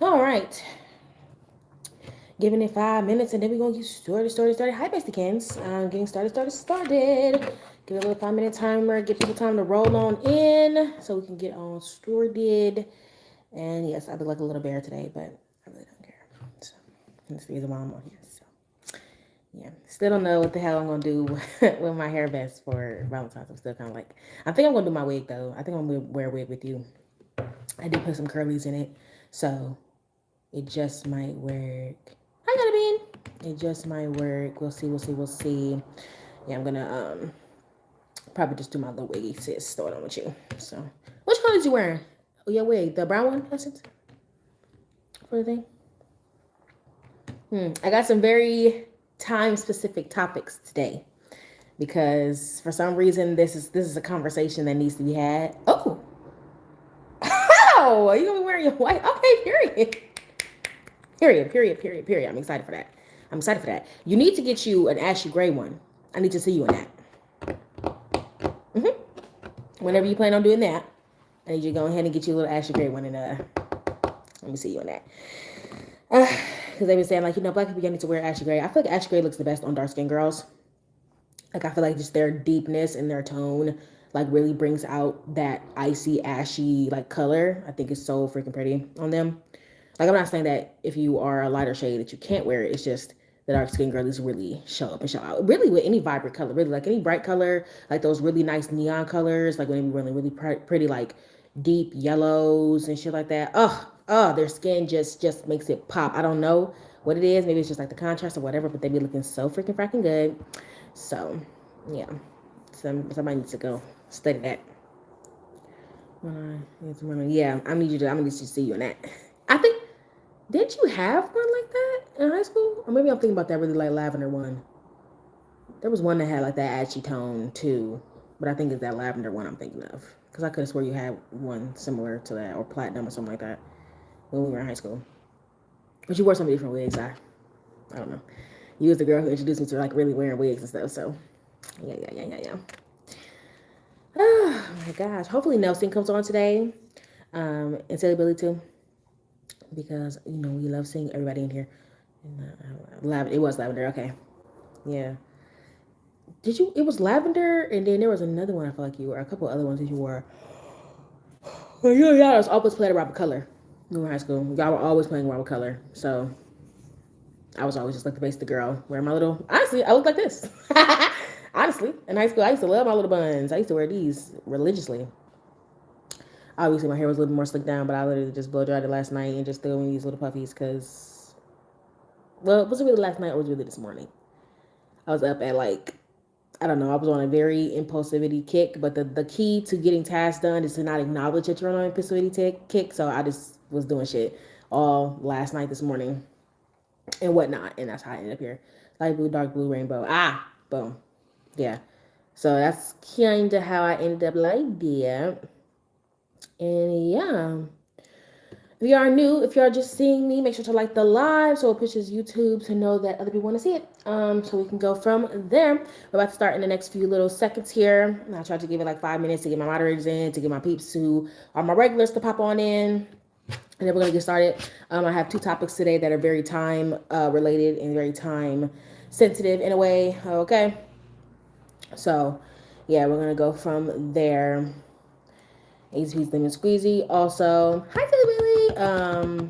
All right. Giving it 5 minutes and then we're going to get started. Hi, Bestikins. Getting started. Give it a little 5 minute timer. Give people time to roll on in so we can get on started. And yes, I look like a little bear today, but I really don't care. So that's the reason why I'm on here. So yeah, still don't know what the hell I'm gonna do with my hair vest for Valentine's. I'm still kind of like, I think I'm gonna do my wig though. I think I'm gonna wear a wig with you. I did put some curlies in it, so it just might work. I got it, Bean. It just might work. We'll see. Yeah, I'm gonna probably just do my little wiggy sis. Throw it on with you. So, which color is you wearing? Oh, your wig, the brown one, essence for the thing. I got some very time specific topics today because for some reason this is a conversation that needs to be had. Oh, how are you gonna be wearing your white? Okay, period. I'm excited for that. You need to get you an ashy gray one. I need to see you in that. Whenever you plan on doing that, I need you to go ahead and get you a little ashy gray one and let me see you in that. Because they've been saying like, black people need to wear ashy gray. I feel like ashy gray looks the best on dark skinned girls. Like I feel like just their deepness and their tone like really brings out that icy ashy like color. I think it's so freaking pretty on them. Like I'm not saying that if you are a lighter shade that you can't wear it. It's just the dark skin girlies really show up and show out. Really with any vibrant color, really like any bright color, like those really nice neon colors, like when they be really pretty like deep yellows and shit like that. Their skin just makes it pop. I don't know what it is. Maybe it's just like the contrast or whatever, but they be looking so freaking good. So yeah, somebody needs to go study that. Yeah, I'm gonna need you to see you in that. I think did you have one like that in high school? Or maybe I'm thinking about that really like lavender one. There was one that had like that ashy tone too, but I think it's that lavender one I'm thinking of. Because I could have swore you had one similar to that or platinum or something like that when we were in high school. But you wore some different wigs. I don't know. You was the girl who introduced me to like really wearing wigs and stuff. So yeah. Oh my gosh. Hopefully Nelson comes on today. And Silly Billy too. Because we love seeing everybody in here. And, it was lavender. Okay, yeah. Did you? It was lavender, and then there was another one. I feel like you were a couple other ones that you wore. Well, y'all was always playing around with color. We were in high school. Y'all were always playing around with color. So I was always just like the basic girl, wearing my little. Honestly, I look like this. Honestly, in high school, I used to love my little buns. I used to wear these religiously. Obviously, my hair was a little more slicked down, but I literally just blow dried it last night and just threw in these little puffies because, well, was it really last night or was it really this morning? I was up at like, I don't know, I was on a very impulsivity kick, but the key to getting tasks done is to not acknowledge that you're on an impulsivity kick. So I just was doing shit all last night, this morning, and whatnot. And that's how I ended up here. Light blue, dark blue, rainbow. Boom. Yeah. So that's kind of how I ended up like that. And yeah. If you are new, if you are just seeing me, make sure to like the live so it pushes YouTube to know that other people want to see it. So we can go from there. We're about to start in the next few little seconds here. I tried to give it like 5 minutes to get my moderators in, to get my peeps who are my regulars to pop on in. And then we're going to get started. I have two topics today that are very time related and very time sensitive in a way. Okay. So, yeah, we're going to go from there. HP's Lemon Squeezy. Also, hi, Billy Billy.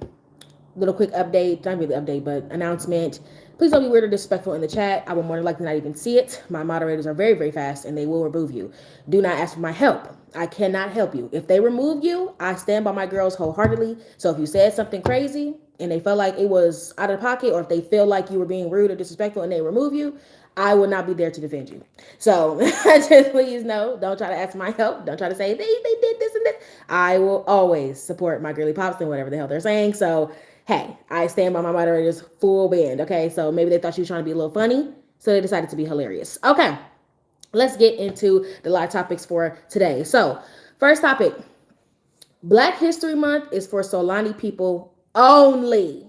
Little quick update, not really update, but announcement. Please don't be weird or disrespectful in the chat. I will more than likely not even see it. My moderators are very, very fast and they will remove you. Do not ask for my help. I cannot help you. If they remove you, I stand by my girls wholeheartedly. So if you said something crazy and they felt like it was out of pocket, or if they feel like you were being rude or disrespectful and they remove you, I will not be there to defend you. So just please know, don't try to ask my help. Don't try to say they did this and this. I will always support my girly pops and whatever the hell they're saying. So hey, I stand by my moderators full band. Okay, so maybe they thought she was trying to be a little funny, so they decided to be hilarious. Okay, let's get into the live topics for today. So first topic: Black History Month is for Solani people only.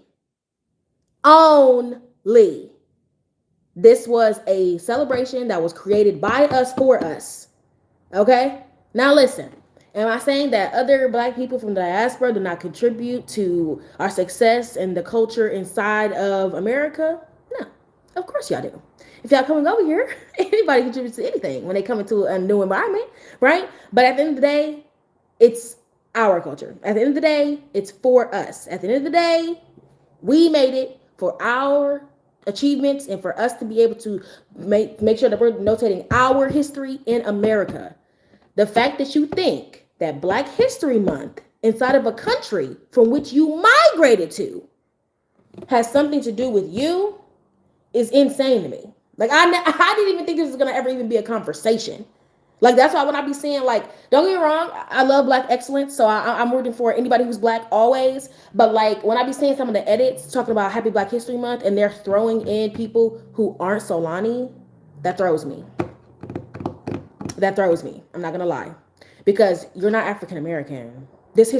Only. This was a celebration that was created by us for us. Okay? Now listen. Am I saying that other Black people from the diaspora do not contribute to our success and the culture inside of America? No. Of course y'all do. If y'all coming over here, anybody contributes to anything when they come into a new environment, right? But at the end of the day, it's our culture. At the end of the day, it's for us. At the end of the day, we made it for our achievements and for us to be able to make sure that we're notating our history in America. The fact that you think that Black History Month inside of a country from which you migrated to has something to do with you is insane to me. Like I didn't even think this was gonna ever even be a conversation. Like that's why when I be saying, like, don't get me wrong, I love Black excellence, so I'm rooting for anybody who's Black always. But like when I be seeing some of the edits talking about Happy Black History Month and they're throwing in people who aren't Solani, that throws me. That throws me. I'm not gonna lie, because you're not African American. This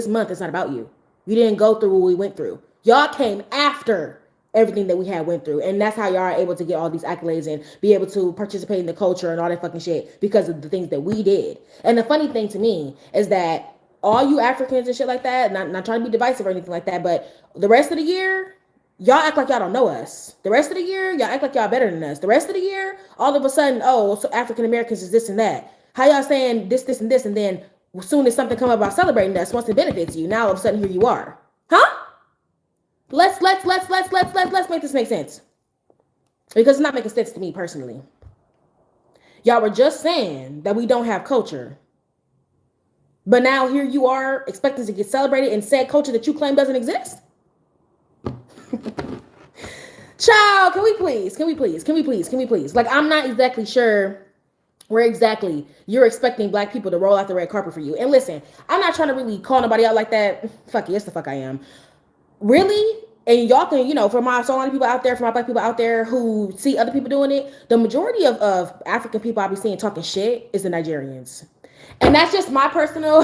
month is not about you. You didn't go through what we went through. Y'all came after everything that we had went through, and that's how y'all are able to get all these accolades and be able to participate in the culture and all that fucking shit because of the things that we did. And the funny thing to me is that all you Africans and shit like that, not trying to be divisive or anything like that, but the rest of the year, y'all act like y'all don't know us. The rest of the year, y'all act like y'all better than us. The rest of the year, all of a sudden, oh, so African Americans is this and that. How y'all saying this, and this, and then as soon as something come up about celebrating us, once it benefits you, now all of a sudden here you are. Huh? Let's make this make sense. Because it's not making sense to me personally. Y'all were just saying that we don't have culture. But now here you are expecting to get celebrated in said culture that you claim doesn't exist? Child, can we please? Like, I'm not exactly sure where exactly you're expecting Black people to roll out the red carpet for you. And listen, I'm not trying to really call nobody out like that. Fuck yes, the fuck I am. Really? And y'all can, for my so many people out there, for my Black people out there who see other people doing it, the majority of African people I be seeing talking shit is the Nigerians. And that's just my personal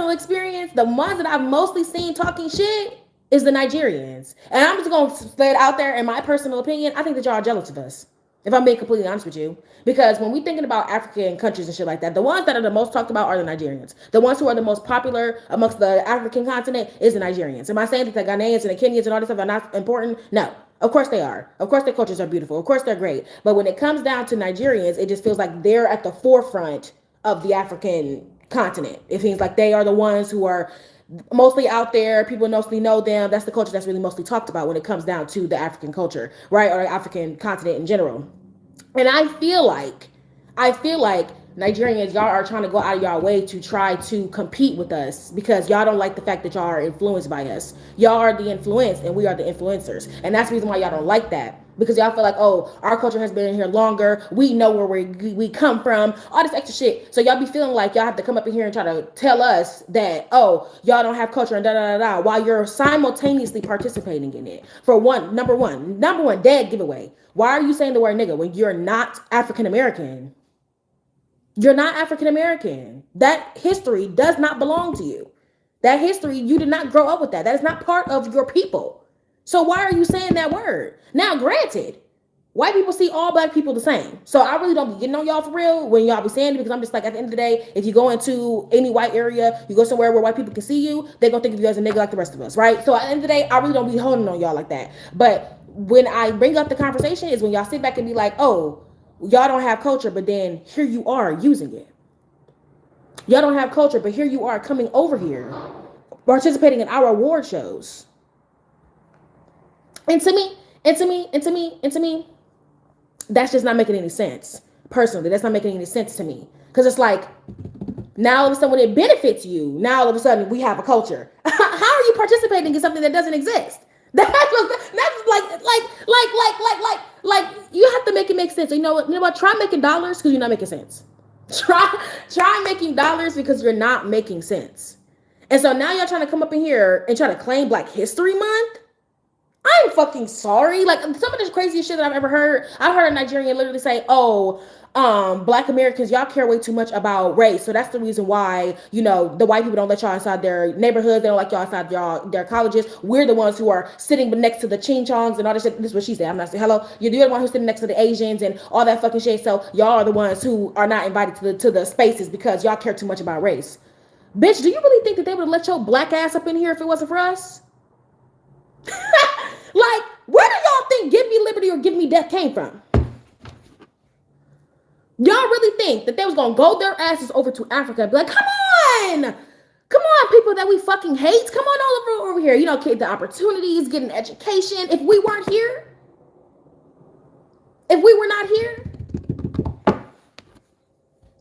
experience. The ones that I've mostly seen talking shit is the Nigerians. And I'm just going to lay it out there in my personal opinion. I think that y'all are jealous of us, if I'm being completely honest with you. Because when we thinking about African countries and shit like that, the ones that are the most talked about are the Nigerians. The ones who are the most popular amongst the African continent is the Nigerians. Am I saying that the Ghanaians and the Kenyans and all this stuff are not important? No. Of course they are. Of course their cultures are beautiful. Of course they're great. But when it comes down to Nigerians, it just feels like they're at the forefront of the African continent. It seems like they are the ones who are mostly out there. People mostly know them. That's the culture that's really mostly talked about when it comes down to the African culture, right? Or the African continent in general. And I feel like Nigerians, y'all are trying to go out of y'all way to try to compete with us because y'all don't like the fact that y'all are influenced by us. Y'all are the influenced and we are the influencers. And that's the reason why y'all don't like that. Because y'all feel like, oh, our culture has been in here longer. We know where we come from. All this extra shit. So y'all be feeling like y'all have to come up in here and try to tell us that, oh, y'all don't have culture and da-da-da-da, while you're simultaneously participating in it. For number one, dead giveaway. Why are you saying the word nigga when you're not African American? You're not African American. That history does not belong to you. That history, you did not grow up with that. That is not part of your people. So why are you saying that word? Now, granted, white people see all Black people the same. So I really don't be getting on y'all for real when y'all be saying it, because I'm just like, at the end of the day, if you go into any white area, you go somewhere where white people can see you, they're going to think of you as a nigga like the rest of us, right? So at the end of the day, I really don't be holding on y'all like that. But when I bring up the conversation is when y'all sit back and be like, oh, y'all don't have culture, but then here you are using it. Y'all don't have culture, but here you are coming over here, participating in our award shows. And to me, that's just not making any sense. Personally, that's not making any sense to me. Because it's like, now all of a sudden when it benefits you, now all of a sudden we have a culture. How are you participating in something that doesn't exist? That's like you have to make it make sense. You know what? You know what? Try making dollars because you're not making sense. Try making dollars because you're not making sense. And so now y'all trying to come up in here and try to claim Black History Month. I'm fucking sorry. Like some of the craziest shit that I've ever heard. I heard a Nigerian literally say, "Oh, Black Americans, y'all care way too much about race, so that's the reason why the white people don't let y'all inside their neighborhoods. They don't like y'all inside their colleges. We're the ones who are sitting next to the ching chongs and all this shit." This is what she said. I'm not saying hello. You're the one who's sitting next to the Asians and all that fucking shit. So y'all are the ones who are not invited to the spaces because y'all care too much about race. Bitch, do you really think that they would let your black ass up in here if it wasn't for us? Like, where do y'all think Give Me Liberty or Give Me Death came from? Y'all really think that they was gonna go their asses over to Africa and be like, come on, people that we fucking hate, come on all over here. Get the opportunities, get an education. If we weren't here, if we were not here,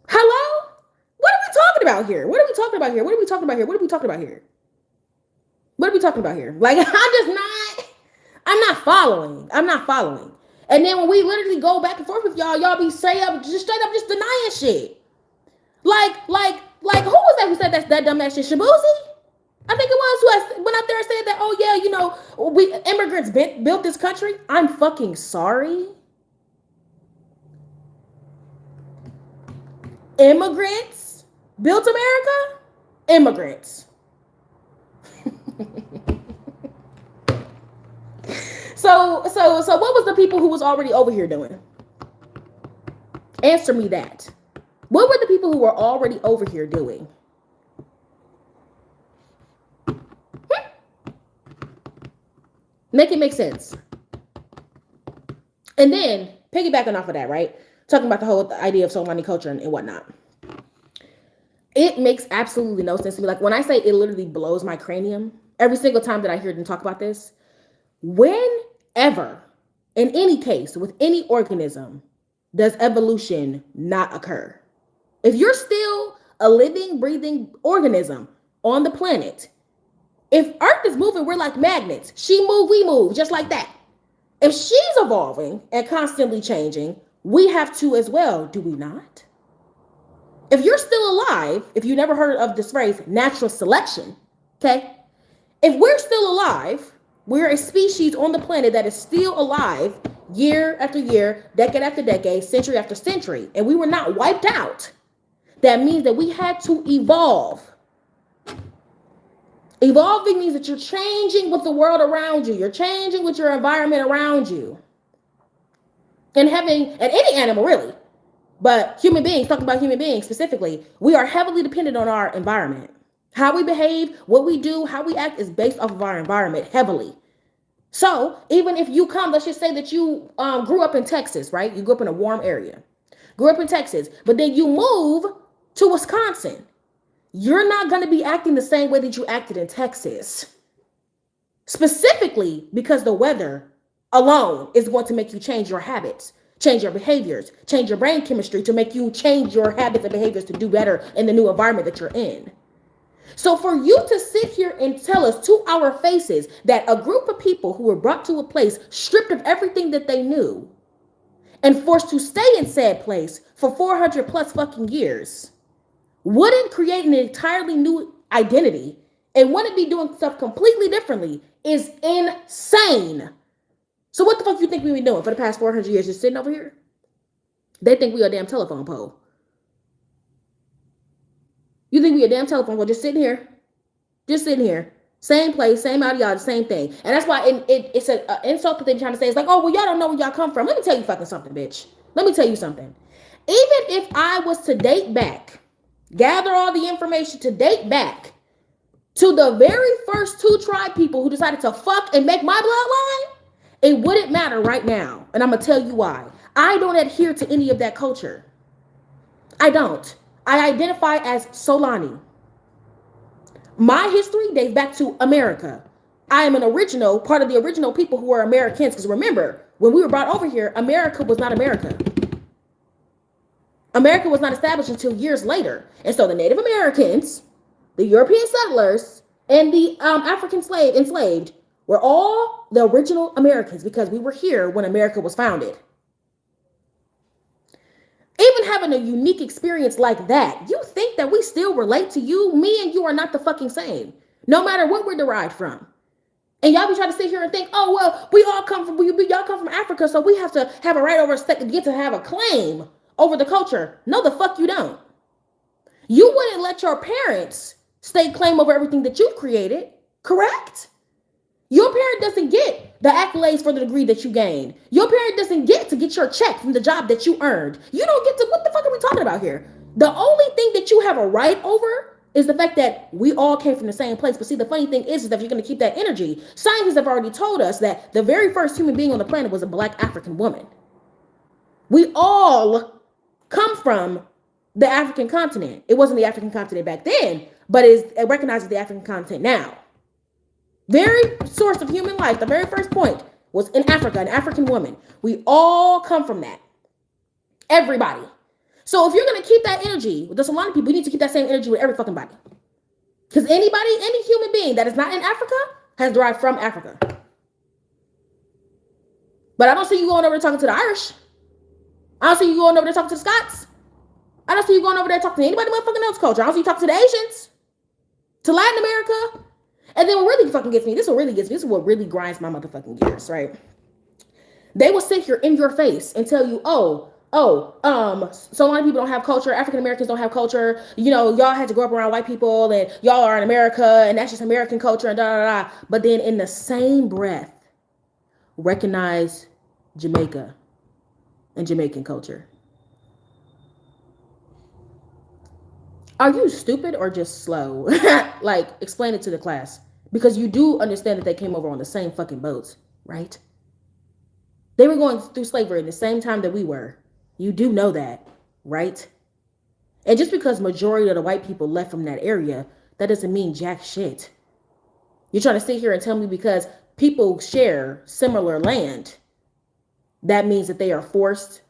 hello? What are we talking about here? What are we talking about here? What are we talking about here? What are we talking about here? What are we talking about here? Like, I'm not following. And then when we literally go back and forth with y'all be straight up just denying shit. Like, who was that who said that dumbass shit? Shabuzi? I think it was who went out there and said that, oh yeah, we immigrants built this country. I'm fucking sorry. Immigrants built America? Immigrants. So what was the people who was already over here doing? Answer me that. What were the people who were already over here doing? Make it make sense. And then, piggybacking off of that, right? Talking about the whole idea of Solani culture and whatnot. It makes absolutely no sense to me. Like, when I say it literally blows my cranium, every single time that I hear them talk about this, whenever, in any case, with any organism, does evolution not occur? If you're still a living, breathing organism on the planet, if Earth is moving, we're like magnets. She move, we move, just like that. If she's evolving and constantly changing, we have to as well, do we not? If you're still alive, if you never heard of this phrase, natural selection, okay? If we're still alive, we're a species on the planet that is still alive year after year, decade after decade, century after century, and we were not wiped out. That means that we had to evolve. Evolving means that you're changing with the world around you. You're changing with your environment around you. And any animal really, but human beings, talking about human beings specifically, we are heavily dependent on our environment. How we behave, what we do, how we act is based off of our environment heavily. So even if you let's just say that you grew up in Texas, right? You grew up in a warm area, grew up in Texas, but then you move to Wisconsin. You're not going to be acting the same way that you acted in Texas. Specifically because the weather alone is going to make you change your habits, change your behaviors, change your brain chemistry to make you change your habits and behaviors to do better in the new environment that you're in. So for you to sit here and tell us to our faces that a group of people who were brought to a place stripped of everything that they knew and forced to stay in said place for 400 plus fucking years wouldn't create an entirely new identity and wouldn't be doing stuff completely differently is insane. So what the fuck you think we been doing for the past 400 years just sitting over here? They think we a damn telephone pole. You think we a damn telephone pole just sitting here? Just sitting here. Same place, same ideology, same thing. And that's why it's an insult that they're trying to say. It's like, oh, well, y'all don't know where y'all come from. Let me tell you fucking something, bitch. Let me tell you something. Even if I was to date back, gather all the information to date back to the very first 2 tribe people who decided to fuck and make my bloodline, it wouldn't matter right now. And I'm going to tell you why. I don't adhere to any of that culture. I don't. I identify as Solani. My history dates back to America. I am part of the original people who are Americans. Because remember, when we were brought over here, America was not America. America was not established until years later. And so the Native Americans, the European settlers, and the African enslaved We're all the original Americans because we were here when America was founded. Even having a unique experience like that, you think that we still relate to you? Me and you are not the fucking same, no matter what we're derived from. And y'all be trying to sit here and think, oh, well, y'all come from Africa, so we have to have a right over get to have a claim over the culture. No, the fuck you don't. You wouldn't let your parents stake claim over everything that you've created, correct? Your parent doesn't get the accolades for the degree that you gained. Your parent doesn't get to get your check from the job that you earned. You don't get to, what the fuck are we talking about here? The only thing that you have a right over is the fact that we all came from the same place. But see, the funny thing is that if you're going to keep that energy, scientists have already told us that the very first human being on the planet was a Black African woman. We all come from the African continent. It wasn't the African continent back then, but it recognizes the African continent now. Very source of human life, the very first point was in Africa, an African woman. We all come from that. Everybody. So if you're going to keep that energy with the Solani people, you need to keep that same energy with every fucking body. Because any human being that is not in Africa has derived from Africa. But I don't see you going over there talking to the Irish. I don't see you going over there talking to the Scots. I don't see you going over there talking to anybody motherfucking else culture. I don't see you talking to the Asians, to Latin America. And then what really fucking gets me, this is what really grinds my motherfucking gears, right? They will sit here in your face and tell you, so a lot of people don't have culture. African Americans don't have culture. You know, y'all had to grow up around white people and y'all are in America and that's just American culture and da da da. But then in the same breath, recognize Jamaica and Jamaican culture. Are you stupid or just slow? Like, explain it to the class. Because you do understand that they came over on the same fucking boats, right? They were going through slavery at the same time that we were. You do know that, right? And just because majority of the white people left from that area, that doesn't mean jack shit. You're trying to sit here and tell me because people share similar land, that means that they are forced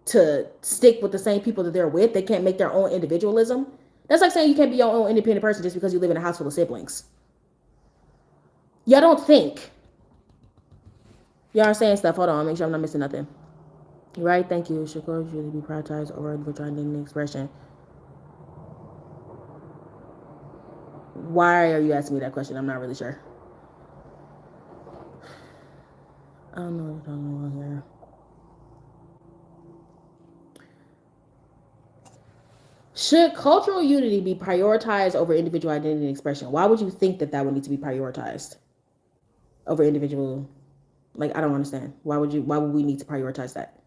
to stick with the same people that they're with. They can't make their own individualism. That's like saying you can't be your own independent person just because you live in a house full of siblings. Y'all don't think. Y'all are saying stuff. Hold on, make sure I'm not missing nothing. Right, thank you. Shakur should be prioritized over the expression. Why are you asking me that question? I'm not really sure. I don't know what you're talking about here. Should cultural unity be prioritized over individual identity and expression? Why would you think that would need to be prioritized over individual? Like, I don't understand. Why would we need to prioritize that?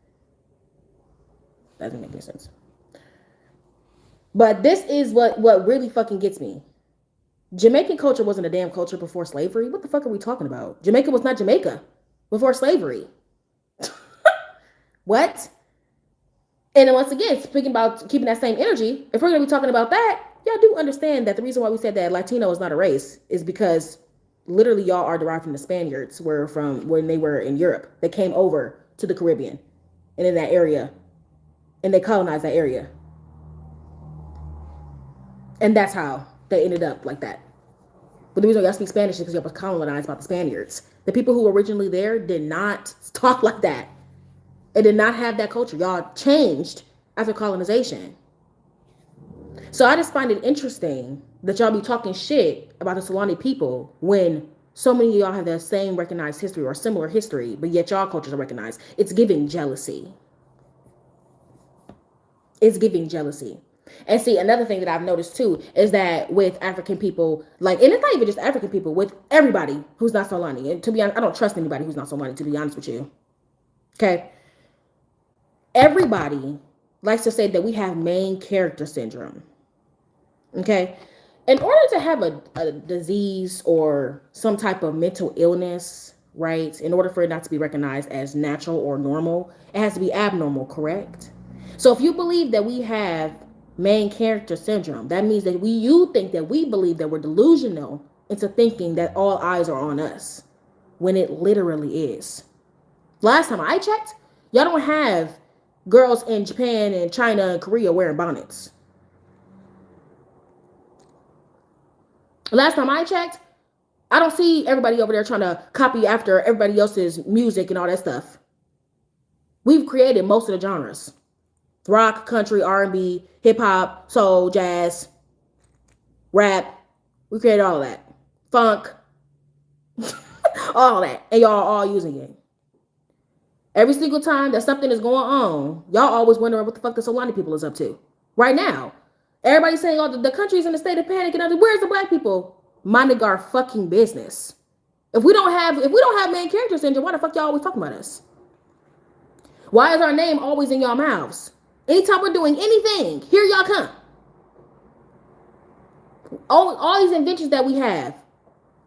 That doesn't make any sense. But this is what really fucking gets me. Jamaican culture wasn't a damn culture before slavery. What the fuck are we talking about? Jamaica was not Jamaica before slavery. What? And then once again, speaking about keeping that same energy, if we're going to be talking about that, y'all do understand that the reason why we said that Latino is not a race is because literally y'all are derived from the Spaniards, were from when they were in Europe. They came over to the Caribbean and in that area, and they colonized that area. And that's how they ended up like that. But the reason y'all speak Spanish is because y'all was colonized by the Spaniards. The people who were originally there did not talk like that. It did not have that culture. Y'all changed after colonization. So I just find it interesting that y'all be talking shit about the Solani people when so many of y'all have that same recognized history or similar history, but yet y'all cultures are recognized. It's giving jealousy. It's giving jealousy. And see, another thing that I've noticed too is that with African people, like, and it's not even just African people, with everybody who's not Solani. And to be honest, I don't trust anybody who's not Solani, to be honest with you. Okay. Everybody likes to say that we have main character syndrome. Okay. In order to have a disease or some type of mental illness, right, in order for it not to be recognized as natural or normal, it has to be abnormal, correct? So if you believe that we have main character syndrome, that means that you think that we believe that we're delusional into thinking that all eyes are on us, when it literally is. Last time I checked, y'all don't have girls in Japan and China and Korea wearing bonnets. Last time I checked, I don't see everybody over there trying to copy after everybody else's music and all that stuff. We've created most of the genres. Rock, country, R&B, hip hop, soul, jazz, rap. We created all of that. Funk, all that. And y'all all using it. Every single time that something is going on, y'all always wondering what the fuck the Solani people is up to. Right now. Everybody's saying, oh, the country's in a state of panic and other. Where's the black people? Minding our fucking business. If we don't have main character syndrome, why the fuck y'all always talking about us? Why is our name always in y'all mouths? Anytime we're doing anything, here y'all come. All these inventions that we have,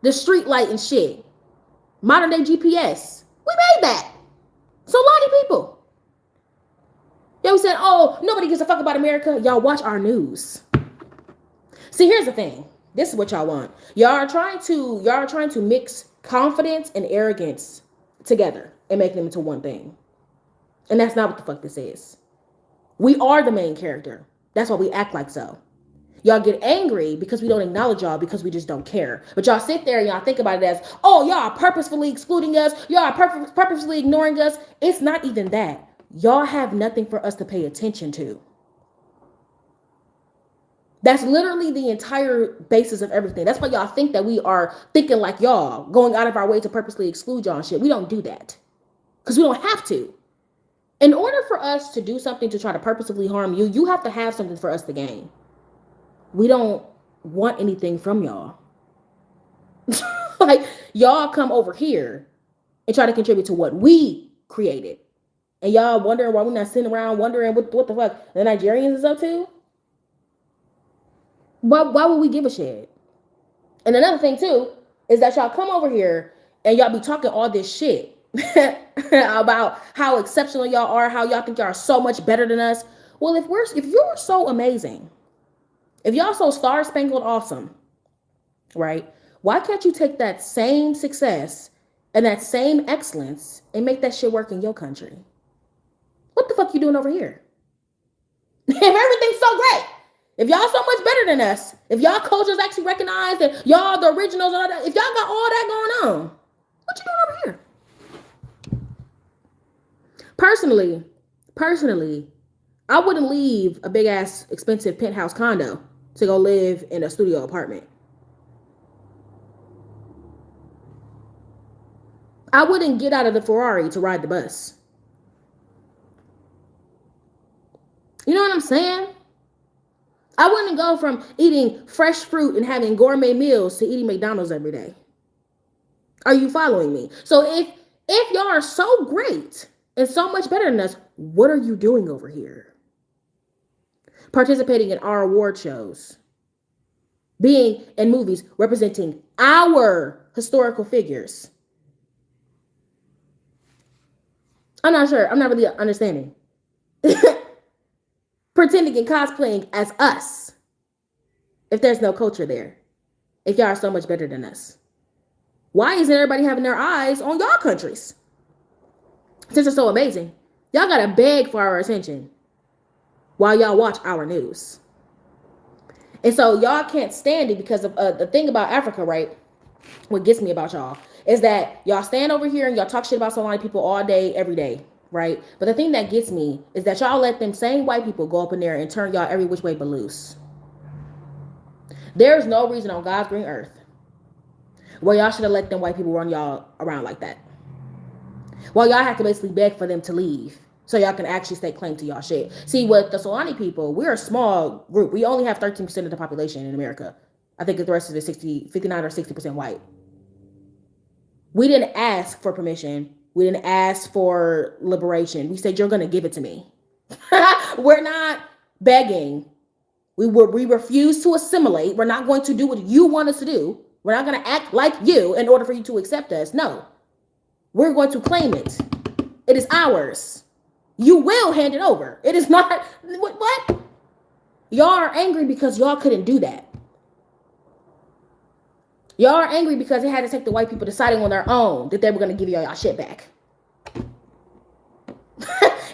the street light and shit, modern day GPS, we made that. Solani people. Y'all said, oh, nobody gives a fuck about America. Y'all watch our news. See, here's the thing. This is what y'all want. Y'all are trying to mix confidence and arrogance together and make them into one thing. And that's not what the fuck this is. We are the main character. That's why we act like so. Y'all get angry because we don't acknowledge y'all because we just don't care. But y'all sit there and y'all think about it as, oh, y'all are purposefully excluding us. Y'all are purposefully ignoring us. It's not even that. Y'all have nothing for us to pay attention to. That's literally the entire basis of everything. That's why y'all think that we are thinking like y'all, going out of our way to purposely exclude y'all and shit. We don't do that because we don't have to. In order for us to do something to try to purposefully harm you, you have to have something for us to gain. We don't want anything from y'all. Like, y'all come over here and try to contribute to what we created. And y'all wondering why we're not sitting around wondering what the fuck the Nigerians is up to? Why would we give a shit? And another thing, too, is that y'all come over here and y'all be talking all this shit about how exceptional y'all are, how y'all think y'all are so much better than us. Well, if you're so amazing, if y'all so star-spangled awesome, right? Why can't you take that same success and that same excellence and make that shit work in your country? What the fuck you doing over here? If everything's so great, if y'all so much better than us, if y'all culture's actually recognized and y'all the originals and all that, if y'all got all that going on, what you doing over here? Personally, I wouldn't leave a big ass expensive penthouse condo to go live in a studio apartment. I wouldn't get out of the Ferrari to ride the bus. You know what I'm saying? I wouldn't go from eating fresh fruit and having gourmet meals to eating McDonald's every day. Are you following me? So if y'all are so great and so much better than us, what are you doing over here? Participating in our award shows, being in movies representing our historical figures. I'm not sure. I'm not really understanding. Pretending and cosplaying as us. If there's no culture there. If y'all are so much better than us. Why isn't everybody having their eyes on y'all countries? Since it's so amazing. Y'all gotta beg for our attention while y'all watch our news. And so y'all can't stand it because of the thing about Africa, right? What gets me about y'all is that y'all stand over here and y'all talk shit about Solani people all day, every day, right? But the thing that gets me is that y'all let them same white people go up in there and turn y'all every which way but loose. There's no reason on God's green earth where y'all should have let them white people run y'all around like that. Well, y'all have to basically beg for them to leave so y'all can actually stake claim to y'all shit. See, with the Solani people, we're a small group. We only have 13% of the population in America. I think the rest of it is 59 or 60% white. We didn't ask for permission. We didn't ask for liberation. We said, you're going to give it to me. We're not begging. We refuse to assimilate. We're not going to do what you want us to do. We're not going to act like you in order for you to accept us. No. We're going to claim it. It is ours. You will hand it over. It is not. What? Y'all are angry because y'all couldn't do that. Y'all are angry because it had to take the white people deciding on their own that they were going to give y'all shit back.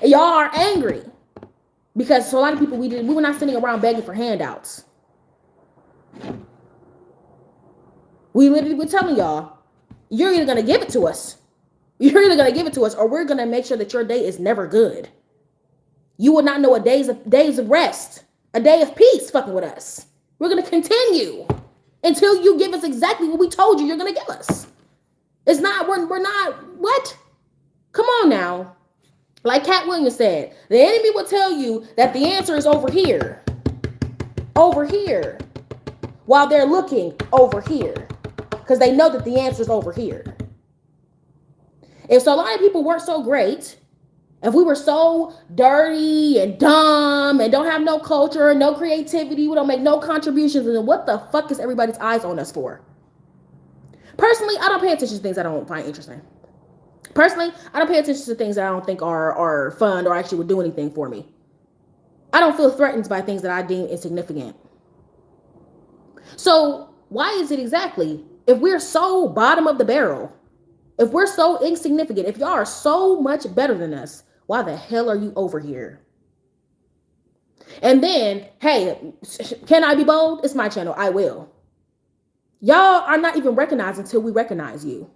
Y'all are angry because so a lot of people we were not sitting around begging for handouts. We literally were telling y'all, you're either going to give it to us. You're either going to give it to us, or we're going to make sure that your day is never good. You will not know a days of rest, a day of peace fucking with us. We're going to continue until you give us exactly what we told you you're going to give us. It's not, we're not, what? Come on now. Like Cat Williams said, the enemy will tell you that the answer is over here, while they're looking over here, because they know that the answer is over here. If so, a lot of people weren't so great, if we were so dirty and dumb and don't have no culture, no creativity, we don't make no contributions, then what the fuck is everybody's eyes on us for? Personally, I don't pay attention to things I don't find interesting. Personally, I don't pay attention to things that I don't think are fun or actually would do anything for me. I don't feel threatened by things that I deem insignificant. So why is it exactly, if we're so bottom of the barrel, if we're so insignificant, if y'all are so much better than us, why the hell are you over here? And then, hey, can I be bold? It's my channel. I will. Y'all are not even recognized until we recognize you.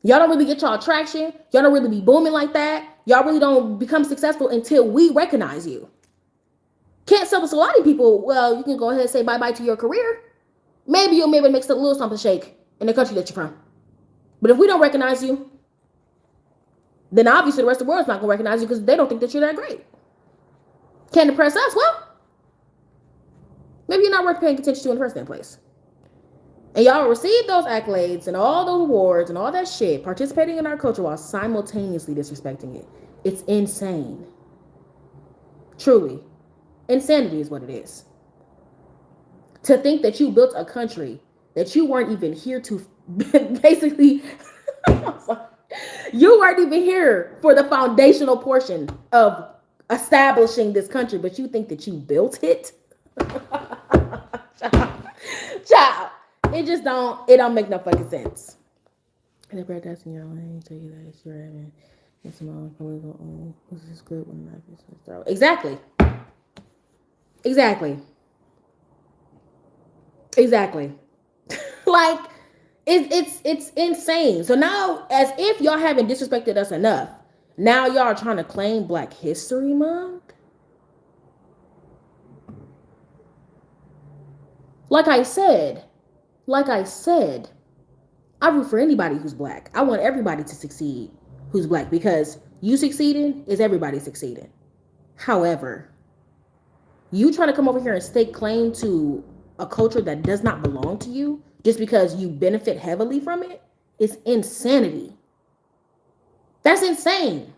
Y'all don't really get y'all traction. Y'all don't really be booming like that. Y'all really don't become successful until we recognize you. Can't sell this to a lot of people. Well, you can go ahead and say bye-bye to your career. Maybe you'll maybe make a little something shake in the country that you're from. But if we don't recognize you, then obviously the rest of the world's not going to recognize you because they don't think that you're that great. Can't impress us? Well, maybe you're not worth paying attention to in the first damn place. And y'all receive those accolades and all those awards and all that shit, participating in our culture while simultaneously disrespecting it. It's insane. Truly. Insanity is what it is. To think that you built a country that you weren't even here to, basically, you weren't even here for the foundational portion of establishing this country, but you think that you built it? Child. It just don't make no fucking sense. And the bread that's in your own, tell you that it's your having it's small political own. This is good when life is throw. Exactly. Like it's insane. So now, as if y'all haven't disrespected us enough, now y'all are trying to claim Black History Month. Like I said, I root for anybody who's Black. I want everybody to succeed who's Black, because you succeeding is everybody succeeding. However, you trying to come over here and stake claim to a culture that does not belong to you just because you benefit heavily from it is insanity. That's insane.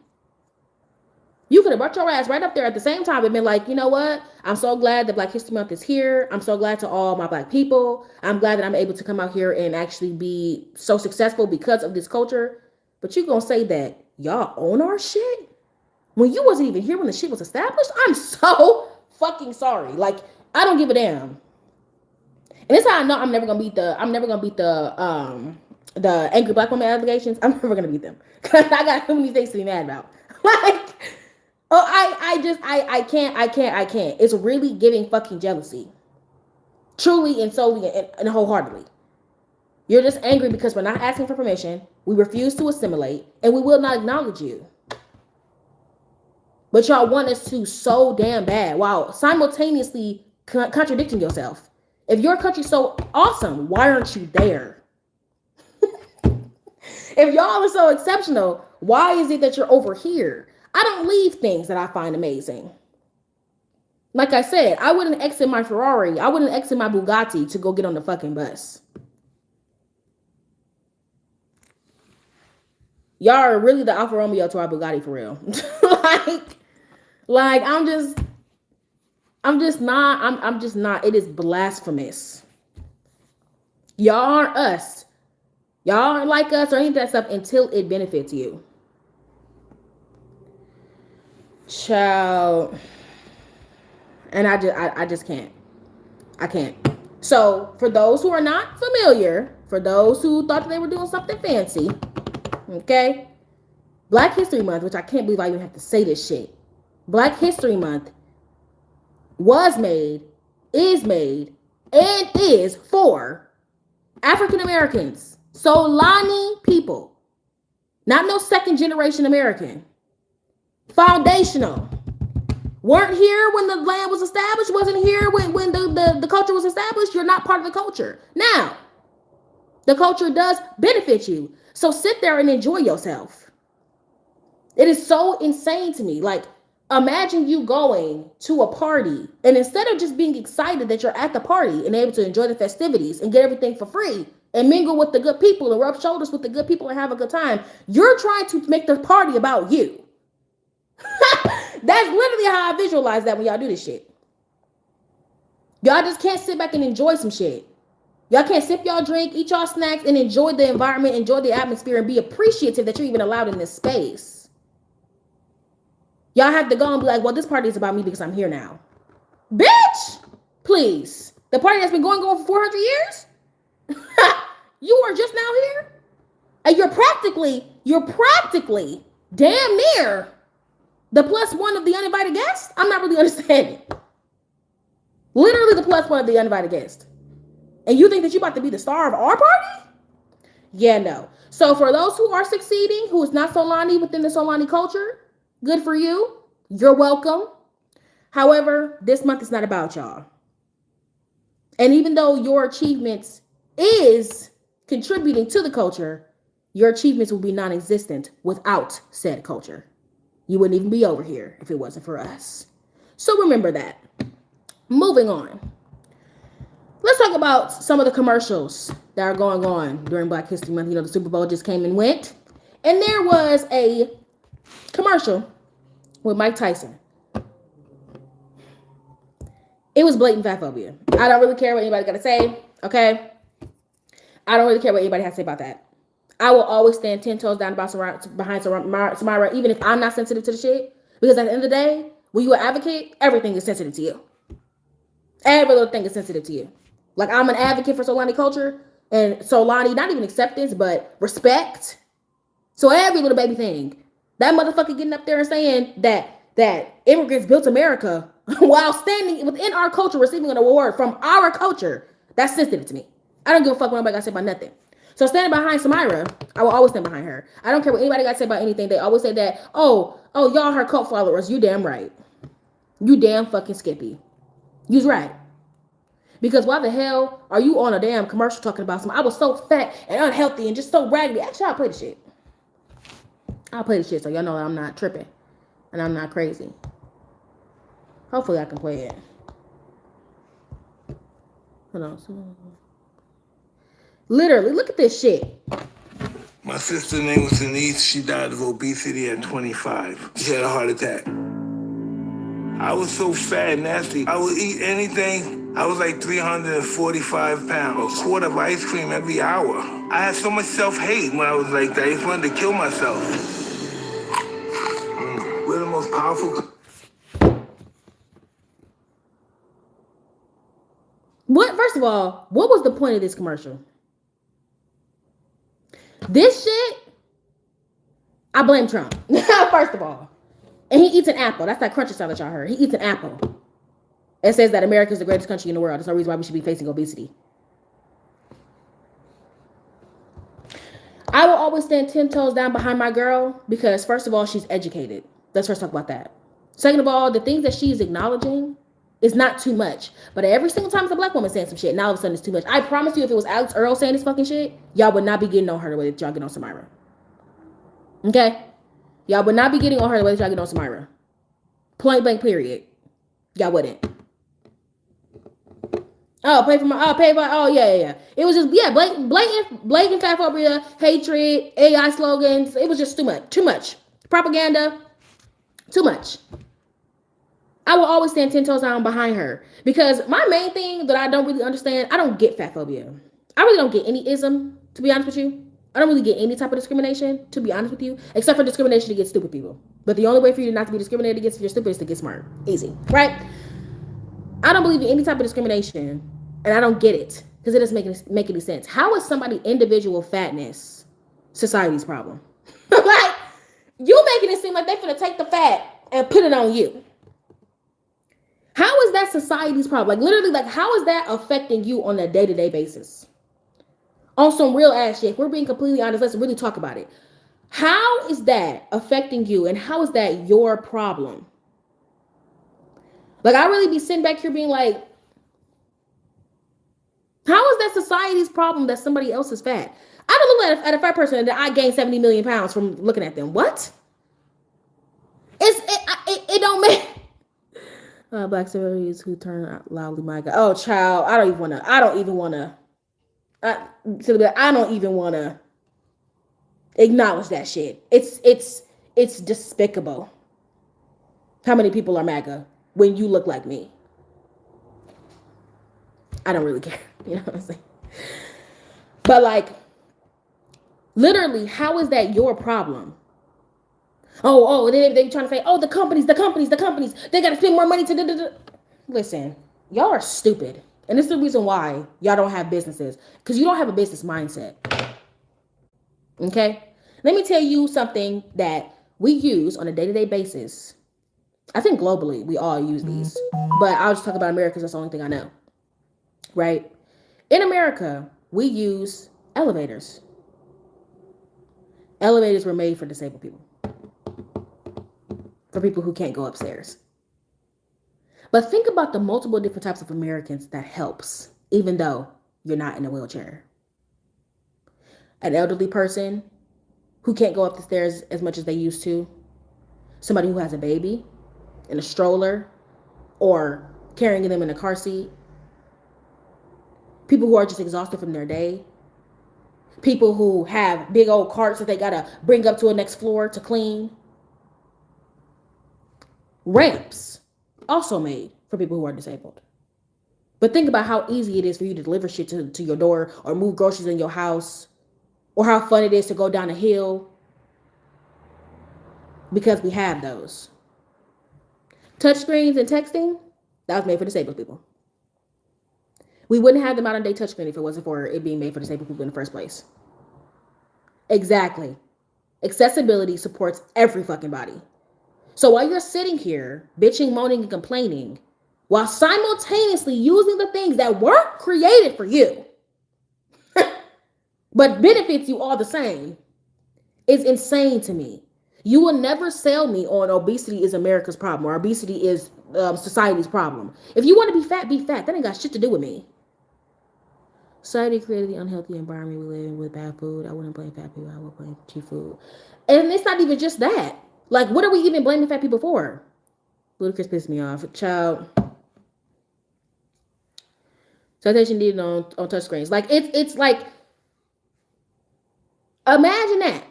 You could have brought your ass right up there at the same time and been like, you know what? I'm so glad that Black History Month is here. I'm so glad to all my Black people. I'm glad that I'm able to come out here and actually be so successful because of this culture. But you gonna say that y'all own our shit when you wasn't even here when the shit was established? I'm so fucking sorry. Like, I don't give a damn. And this is how I know I'm never gonna beat the angry Black woman allegations. I'm never gonna beat them because I got too many things to be mad about. Like, oh, I can't. It's really giving fucking jealousy. Truly and solely and wholeheartedly. You're just angry because we're not asking for permission. We refuse to assimilate, and we will not acknowledge you. But y'all want us to so damn bad while simultaneously contradicting yourself. If your country's so awesome, why aren't you there? If y'all are so exceptional, why is it that you're over here? I don't leave things that I find amazing. Like I said, I wouldn't exit my Ferrari. I wouldn't exit my Bugatti to go get on the fucking bus. Y'all are really the Alfa Romeo to our Bugatti for real. like I'm just not. It is blasphemous. Y'all aren't us. Y'all aren't like us or any of that stuff until it benefits you. Child. And I just can't. I can't. So for those who are not familiar, for those who thought that they were doing something fancy, okay, Black History Month, which I can't believe I even have to say this shit. Black History Month was made, is made, and is for African Americans, Solani people, not no second generation American, foundational, weren't here when the land was established, wasn't here when the culture was established. You're not part of the culture. Now, the culture does benefit you. So sit there and enjoy yourself. It is so insane to me. Like, imagine you going to a party and instead of just being excited that you're at the party and able to enjoy the festivities and get everything for free and mingle with the good people and rub shoulders with the good people and have a good time, you're trying to make the party about you. That's literally how I visualize that when y'all do this shit. Y'all just can't sit back and enjoy some shit. Y'all can't sip y'all drink, eat y'all snacks, and enjoy the environment, enjoy the atmosphere, and be appreciative that you're even allowed in this space. Y'all have to go and be like, well, this party is about me because I'm here now. Bitch, please. The party that's been going on for 400 years? You are just now here? And you're practically damn near the plus one of the uninvited guest? I'm not really understanding. Literally the plus one of the uninvited guest. And you think that you're about to be the star of our party? Yeah, no. So for those who are succeeding, who is not Solani within the Solani culture, good for you. You're welcome. However, this month is not about y'all. And even though your achievements is contributing to the culture, your achievements will be non-existent without said culture. You wouldn't even be over here if it wasn't for us. So remember that. Moving on. Let's talk about some of the commercials that are going on during Black History Month. You know, the Super Bowl just came and went. And there was a commercial with Mike Tyson. It was blatant fat phobia. I don't really care what anybody got to say, okay? I don't really care what anybody has to say about that. I will always stand 10 toes down behind Samira, even if I'm not sensitive to the shit. Because at the end of the day, when you advocate, everything is sensitive to you. Every little thing is sensitive to you. Like, I'm an advocate for Solani culture and Solani, not even acceptance, but respect. So every little baby thing, that motherfucker getting up there and saying that immigrants built America while standing within our culture, receiving an award from our culture, that's sensitive to me. I don't give a fuck what anybody got to say about nothing. So standing behind Samira, I will always stand behind her. I don't care what anybody got to say about anything. They always say that, oh, y'all her cult followers. You damn right. You damn fucking Skippy. You's right. Because why the hell are you on a damn commercial talking about some? I was so fat and unhealthy and just so raggedy. Actually, I'll play the shit. So y'all know that I'm not tripping and I'm not crazy. Hopefully I can play it. Hold on. Literally, look at this shit. My sister's name was Denise. She died of obesity at 25. She had a heart attack. I was so fat and nasty. I would eat anything. I was like 345 pounds. A quart of ice cream every hour. I had so much self-hate when I was like that. I just wanted to kill myself. We're the most powerful. First of all, what was the point of this commercial? This shit, I blame Trump. First of all. And he eats an apple. That's that crunchy sound that y'all heard. He eats an apple. It says that America is the greatest country in the world. There's no reason why we should be facing obesity. I will always stand 10 toes down behind my girl because, first of all, she's educated. Let's first talk about that. Second of all, the things that she's acknowledging is not too much. But every single time it's a black woman saying some shit, now all of a sudden it's too much. I promise you, if it was Alex Earl saying this fucking shit, y'all would not be getting on her the way that y'all get on Samira. Okay? Y'all would not be getting on her the way that y'all get on Samira. Point blank, period. Y'all wouldn't. Yeah. It was just, blatant fat phobia, hatred, AI slogans. It was just too much. Propaganda, too much. I will always stand 10 toes down behind her because my main thing that I don't really understand, I don't get fat phobia. I really don't get any ism, to be honest with you. I don't really get any type of discrimination, to be honest with you, except for discrimination against stupid people. But the only way for you not to be discriminated against if you're stupid is to get smart. Easy, right? I don't believe in any type of discrimination, and I don't get it because it doesn't make any sense. How is somebody individual fatness society's problem? Like, you making it seem like they're finna take the fat and put it on you. How is that society's problem? Like, literally, like, how is that affecting you on a day-to-day basis? On some real ass shit. If we're being completely honest, let's really talk about it. How is that affecting you, and how is that your problem? Like, I really be sitting back here being like, how is that society's problem that somebody else is fat? I don't look at a fat person and I gained 70 million pounds from looking at them. What? It don't make. Black celebrities who turn out loudly, my God. Oh, child, I don't even want to. I don't even want to acknowledge that shit. It's despicable. How many people are MAGA when you look like me? I don't really care. You know what I'm saying? But like, literally, how is that your problem? Oh, they trying to say, oh, the companies, they got to spend more money to. Listen, y'all are stupid. And this is the reason why y'all don't have businesses. Because you don't have a business mindset. Okay? Let me tell you something that we use on a day-to-day basis. I think globally, we all use these. But I'll just talk about America because that's the only thing I know. Right? In America, we use elevators. Elevators were made for disabled people. For people who can't go upstairs. But think about the multiple different types of Americans that helps, even though you're not in a wheelchair. An elderly person who can't go up the stairs as much as they used to. Somebody who has a baby in a stroller or carrying them in a car seat. People who are just exhausted from their day. People who have big old carts that they gotta bring up to a next floor to clean. Ramps, also made for people who are disabled. But think about how easy it is for you to deliver shit to your door or move groceries in your house, or how fun it is to go down a hill, because we have those. Touchscreens and texting, that was made for disabled people. We wouldn't have the modern day touchscreen if it wasn't for it being made for disabled people in the first place. Exactly. Accessibility supports every fucking body. So while you're sitting here bitching, moaning, and complaining, while simultaneously using the things that weren't created for you, but benefits you all the same, is insane to me. You will never sell me on obesity is America's problem or obesity is society's problem. If you want to be fat, be fat. That ain't got shit to do with me. Society created the unhealthy environment we live in with bad food. I wouldn't blame fat people. I would blame cheap food. And it's not even just that. Like, what are we even blaming fat people for? Ludacris pissed me off. Child. Citation needed on touchscreens. Like, it's like, imagine that.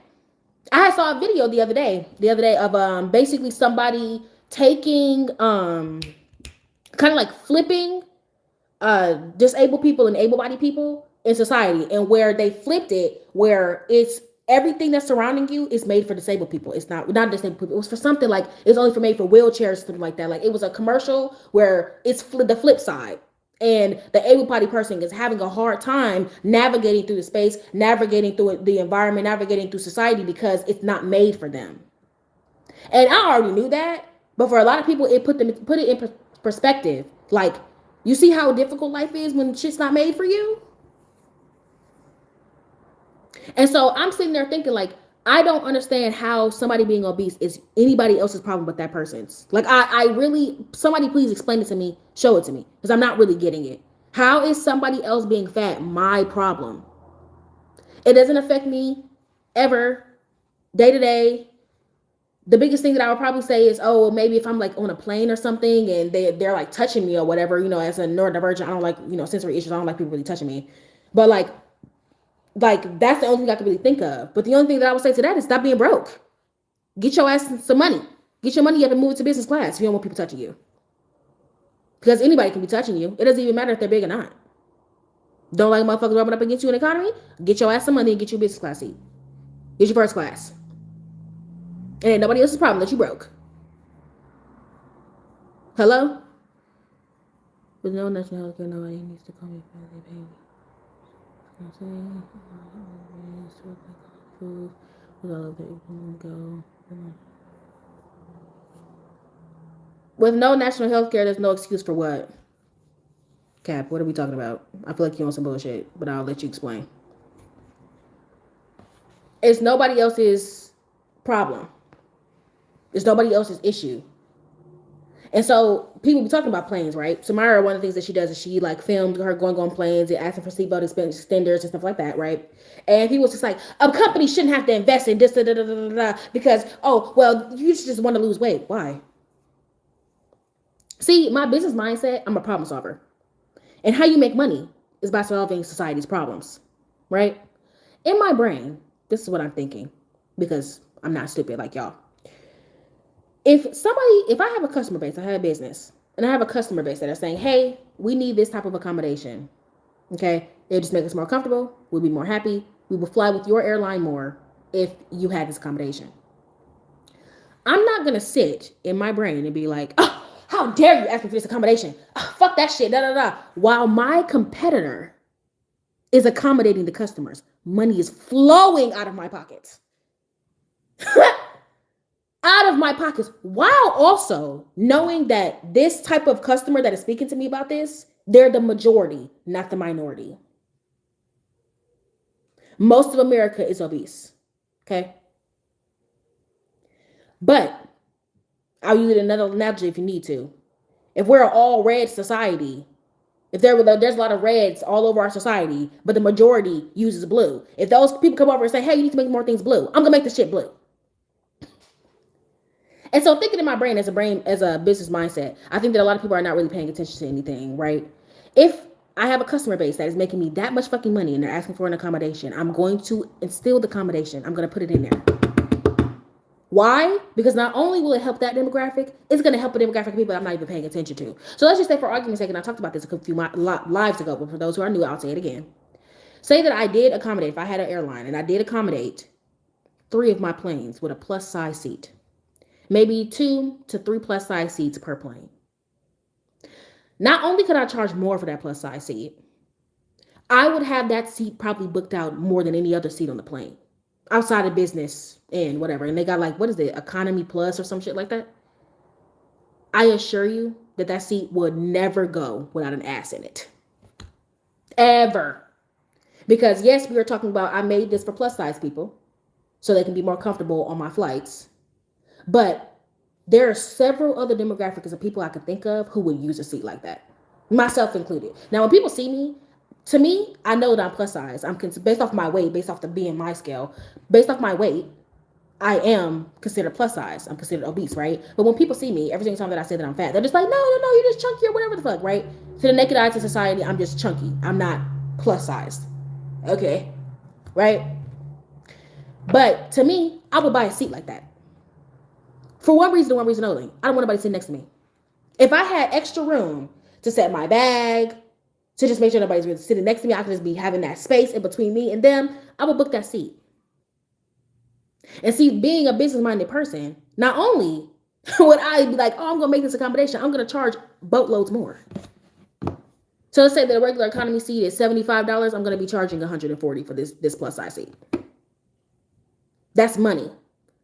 I saw a video the other day of basically somebody taking kind of like flipping disabled people and able-bodied people in society, and where they flipped it where it's everything that's surrounding you is made for disabled people. It's not disabled people. It was for something like it's only for made for wheelchairs, something like that. Like, it was a commercial where it's the flip side. And the able-bodied person is having a hard time navigating through the space, navigating through the environment, navigating through society because it's not made for them. And I already knew that, but for a lot of people, it put it in perspective. Like, you see how difficult life is when shit's not made for you? And so I'm sitting there thinking, like, I don't understand how somebody being obese is anybody else's problem but that person's. Like, I really, somebody please explain it to me, show it to me, because I'm not really getting it. How is somebody else being fat my problem? It doesn't affect me ever, day to day. The biggest thing that I would probably say is, oh, maybe if I'm like on a plane or something and they're like touching me or whatever, as a neurodivergent, I don't like, sensory issues. I don't like people really touching me. But like that's the only thing I can really think of. But the only thing that I would say to that is stop being broke. Get your ass some money. Get your money up and move it to business class if you don't want people touching you. Because anybody can be touching you. It doesn't even matter if they're big or not. Don't like motherfuckers rubbing up against you in the economy? Get your ass some money and get you a business class seat. Get your first class. And ain't nobody else's problem that you broke. Hello? With no national health care, nobody needs to call me for their baby. With no national health care, there's no excuse for what? Cap, what are we talking about? I feel like you're on some bullshit, but I'll let you explain. It's nobody else's problem. It's nobody else's issue. And so people be talking about planes, right? Samara, one of the things that she does is she like filmed her going on planes and asking for seatbelt extenders and stuff like that, right? And people was just like, a company shouldn't have to invest in this, because, oh, well, you just want to lose weight. Why? See, my business mindset, I'm a problem solver. And how you make money is by solving society's problems, right? In my brain, this is what I'm thinking, because I'm not stupid like y'all. If I have a customer base, I have a business, and I have a customer base that are saying, hey, we need this type of accommodation. Okay. It'll just make us more comfortable. We'll be more happy. We will fly with your airline more if you had this accommodation. I'm not going to sit in my brain and be like, oh, how dare you ask me for this accommodation? Oh, fuck that shit. While my competitor is accommodating the customers, money is flowing out of my pockets. Out of my pockets, while also knowing that this type of customer that is speaking to me about this, they're the majority, not the minority. Most of America is obese. Okay. But I'll use another analogy if you need to. If we're an all red society, if there's a lot of reds all over our society, but the majority uses blue. If those people come over and say, hey, you need to make more things blue, I'm gonna make the shit blue. And so thinking in my brain as a business mindset, I think that a lot of people are not really paying attention to anything, right? If I have a customer base that is making me that much fucking money and they're asking for an accommodation, I'm going to instill the accommodation. I'm going to put it in there. Why? Because not only will it help that demographic, it's going to help a demographic of people I'm not even paying attention to. So let's just say, for argument's sake, and I talked about this a few lives ago, but for those who are new, I'll say it again. Say that I did accommodate, if I had an airline, and I did accommodate 3 of my planes with a plus size seat. Maybe 2 to 3 plus size seats per plane. Not only could I charge more for that plus size seat, I would have that seat probably booked out more than any other seat on the plane. Outside of business and whatever. And they got like, what is it, economy plus or some shit like that? I assure you that seat would never go without an ass in it. Ever. Because yes, we are talking about, I made this for plus size people so they can be more comfortable on my flights. But there are several other demographics of people I could think of who would use a seat like that, myself included. Now, when people see me, to me, I know that I'm plus size. I'm based off my weight, based off the BMI scale, based off my weight, I am considered plus size. I'm considered obese, right? But when people see me, every single time that I say that I'm fat, they're just like, no, you're just chunky or whatever the fuck, right? To the naked eye to society, I'm just chunky. I'm not plus sized. Okay, right? But to me, I would buy a seat like that. For one reason only. I don't want anybody sitting next to me. If I had extra room to set my bag, to just make sure nobody's really sitting next to me, I could just be having that space in between me and them, I would book that seat. And see, being a business-minded person, not only would I be like, oh, I'm going to make this accommodation, I'm going to charge boatloads more. So let's say that a regular economy seat is $75, I'm going to be charging $140 for this plus size seat. That's money.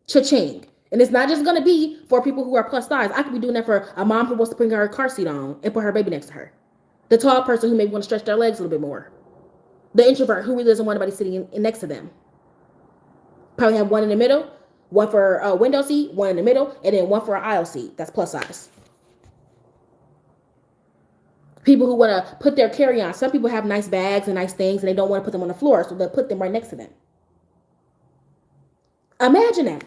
Cha-ching. And it's not just going to be for people who are plus size. I could be doing that for a mom who wants to bring her car seat on and put her baby next to her. The tall person who maybe want to stretch their legs a little bit more. The introvert who really doesn't want anybody sitting next to them. Probably have one in the middle, one for a window seat, one in the middle, and then one for an aisle seat. That's plus size. People who want to put their carry-on. Some people have nice bags and nice things and they don't want to put them on the floor, so they'll put them right next to them. Imagine that.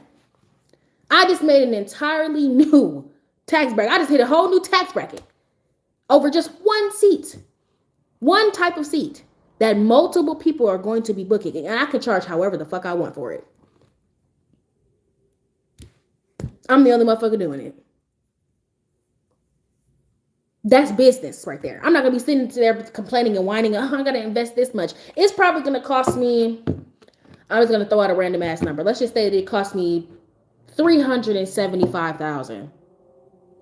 I just made an entirely new tax bracket. I just hit a whole new tax bracket over just one seat, one type of seat that multiple people are going to be booking. And I can charge however the fuck I want for it. I'm the only motherfucker doing it. That's business right there. I'm not going to be sitting there complaining and whining, oh, I got to invest this much. It's probably going to cost me, I was going to throw out a random ass number. Let's just say that it cost me $375,000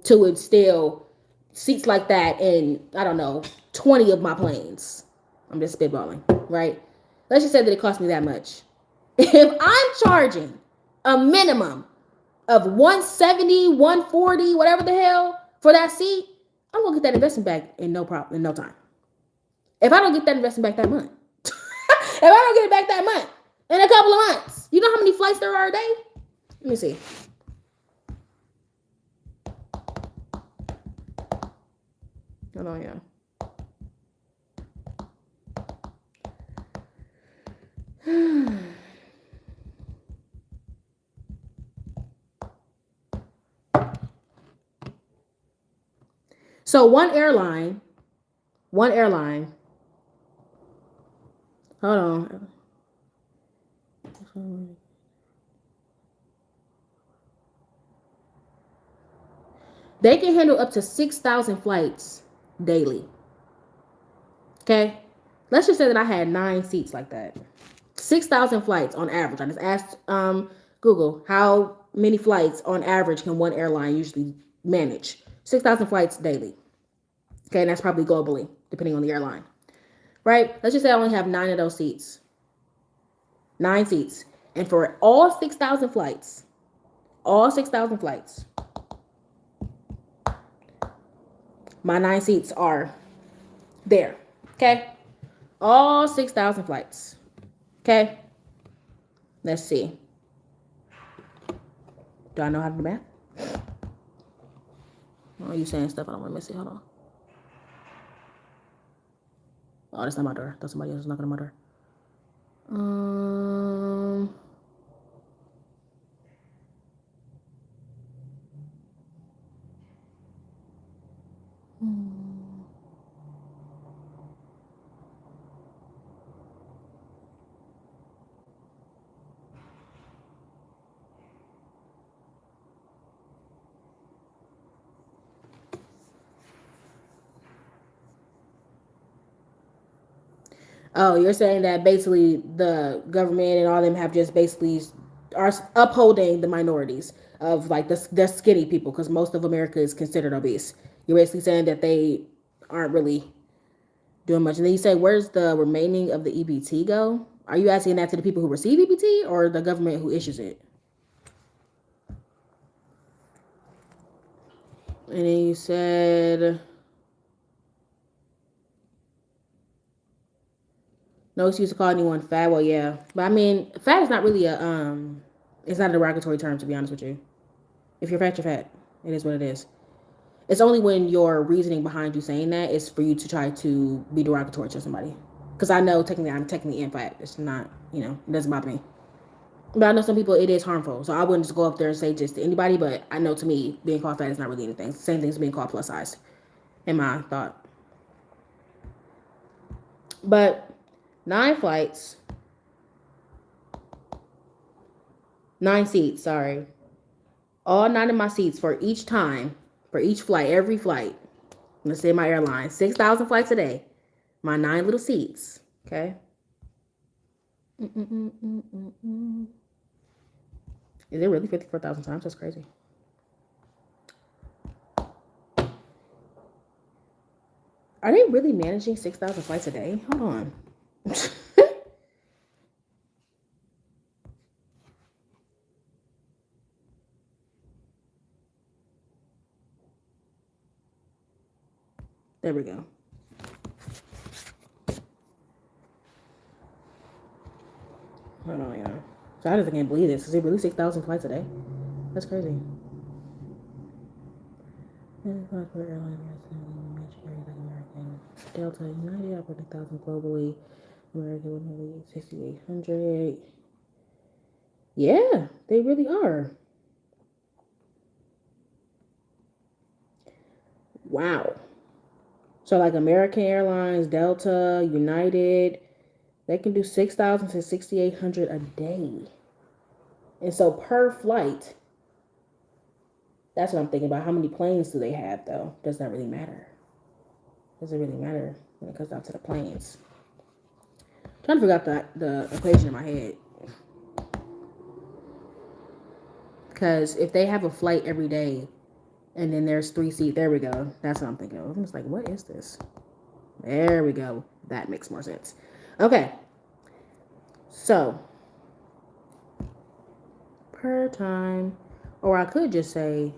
to instill seats like that in, I don't know, 20 of my planes. I'm just spitballing, right? Let's just say that it cost me that much. If I'm charging a minimum of $170, $140, whatever the hell for that seat, I'm gonna get that investment back in no time. If I don't get that investment back that month, if I don't get it back that month, in a couple of months, flights. You know how many flights there are a day? Let me see. Hold on, yeah. So one airline, hold on. They can handle up to 6,000 flights daily. Okay? Let's just say that I had 9 seats like that. 6,000 flights on average. I just asked Google how many flights on average can one airline usually manage. 6,000 flights daily. Okay, and that's probably globally, depending on the airline. Right? Let's just say I only have 9 of those seats. 9 seats. And for all 6,000 flights, my 9 seats are there. Okay? All 6,000 flights. Okay? Let's see. Do I know how to do math? Oh, you saying stuff I don't want to miss it. Hold on. Oh, that's not my door. That's somebody else knocking on my door. Oh, you're saying that basically the government and all them have just basically are upholding the minorities of like the skinny people because most of America is considered obese. You're basically saying that they aren't really doing much. And then you say, where's the remaining of the EBT go? Are you asking that to the people who receive EBT or the government who issues it? And then you said no excuse to call anyone fat. Well, yeah, but I mean, fat is not really it's not a derogatory term to be honest with you. If you're fat, you're fat. It is what it is. It's only when your reasoning behind you saying that is for you to try to be derogatory to somebody. Because I know technically I'm technically in fat. It's not, it doesn't bother me. But I know some people it is harmful. So I wouldn't just go up there and say just to anybody. But I know to me, being called fat is not really anything. Same thing as being called plus size, in my thought. But 9 flights, 9 seats, sorry. All 9 of my seats for each time, for each flight, every flight. Let's say my airline, 6,000 flights a day. My 9 little seats, okay? Is it really 54,000 times? That's crazy. Are they really managing 6,000 flights a day? Hold on. There we go. Hold on, y'all. So I just can't believe this. Is it really 6,000 flights a day? That's crazy. Delta, United, operate 1,000 globally. American 6,800. Yeah, they really are. Wow. So like American Airlines, Delta, United, they can do 6,000 to 6,800 a day. And so per flight, that's what I'm thinking about. How many planes do they have though? Does that really matter? Does it really matter when it comes down to the planes? I'm trying to figure out the equation in my head. Because if they have a flight every day and then there's 3 seats, there we go. That's what I'm thinking of. I'm just like, what is this? There we go. That makes more sense. Okay. So, per time, or I could just say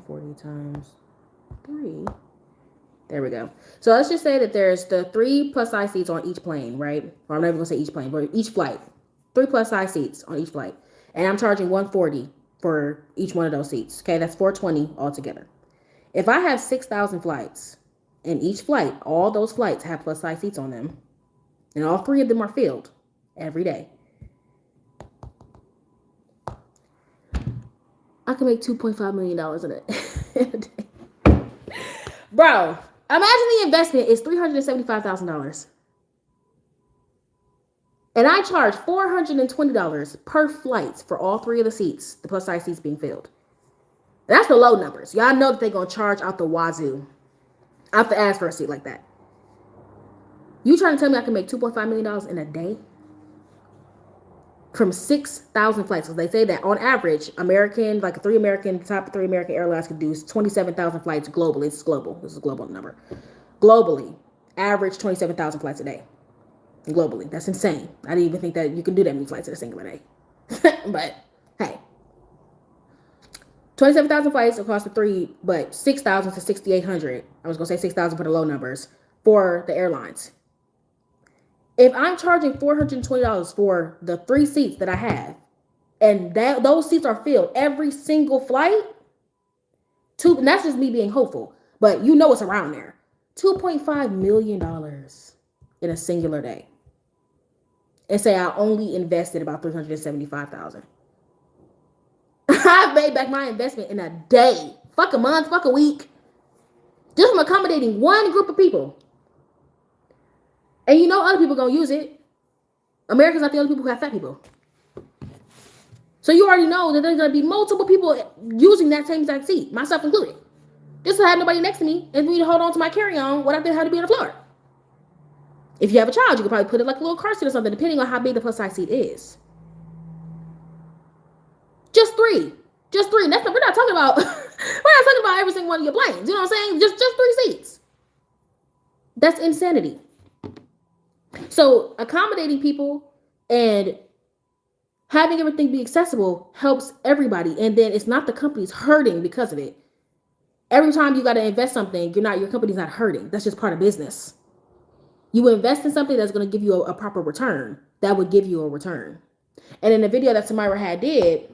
40 times 3. There we go. So let's just say that there's the 3 plus size seats on each plane, right? Or I'm not even going to say each plane, but each flight. 3 plus size seats on each flight. And I'm charging 140 for each one of those seats. Okay, that's 420 altogether. If I have 6,000 flights, and each flight, all those flights have plus size seats on them, and all 3 of them are filled every day, I can make $2.5 million in a day. Bro, imagine the investment is $375,000. And I charge $420 per flight for all 3 of the seats, the plus size seats being filled. That's the low numbers. Y'all know that they're going to charge out the wazoo. I have to ask for a seat like that. You trying to tell me I can make $2.5 million in a day? From 6,000 flights. Because they say that on average, American, like top 3 American airlines can do 27,000 flights globally. It's global. This is a global number. Globally, average 27,000 flights a day. Globally. That's insane. I didn't even think that you can do that many flights in a single day. But, hey. 27,000 flights across the 3, but 6,000 to 6,800. I was going to say 6,000 for the low numbers for the airlines. If I'm charging $420 for the 3 seats that I have, and those seats are filled every single flight, and that's just me being hopeful, but you know it's around there. $2.5 million in a singular day. And say I only invested about $375,000. I made back my investment in a day. Fuck a month, fuck a week. Just from accommodating one group of people. And you know other people gonna use it. America's not the only people who have fat people. So you already know that there's gonna be multiple people using that same exact seat, myself included. Just to have nobody next to me and for me to hold on to my carry-on when I have to be on the floor. If you have a child, you could probably put it like a little car seat or something, depending on how big the plus size seat is. Just three. We're not talking about every single one of your planes. You know what I'm saying? Just 3 seats. That's insanity. So accommodating people and having everything be accessible helps everybody. And then it's not the company's hurting because of it. Every time you got to invest something, your company's not hurting. That's just part of business. You invest in something that's going to give you a proper return. That would give you a return. And in the video that Samira did,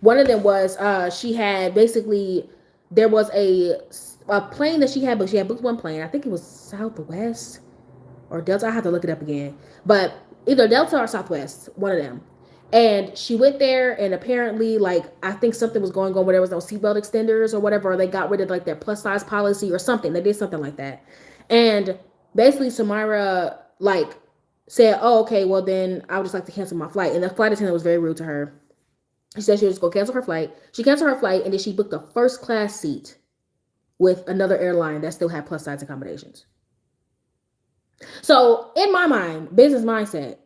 one of them was she had basically, there was a plane that she had booked one plane. I think it was Southwest or Delta. I have to look it up again. But either Delta or Southwest, one of them. And she went there and apparently, I think something was going on where there was no seatbelt extenders or whatever. Or they got rid of their plus size policy or something. They did something like that. And basically Samira said, oh, okay, well then I would just like to cancel my flight. And the flight attendant was very rude to her. She said she was going to cancel her flight. She canceled her flight and then she booked a first class seat with another airline that still had plus size accommodations. So in my mind, business mindset,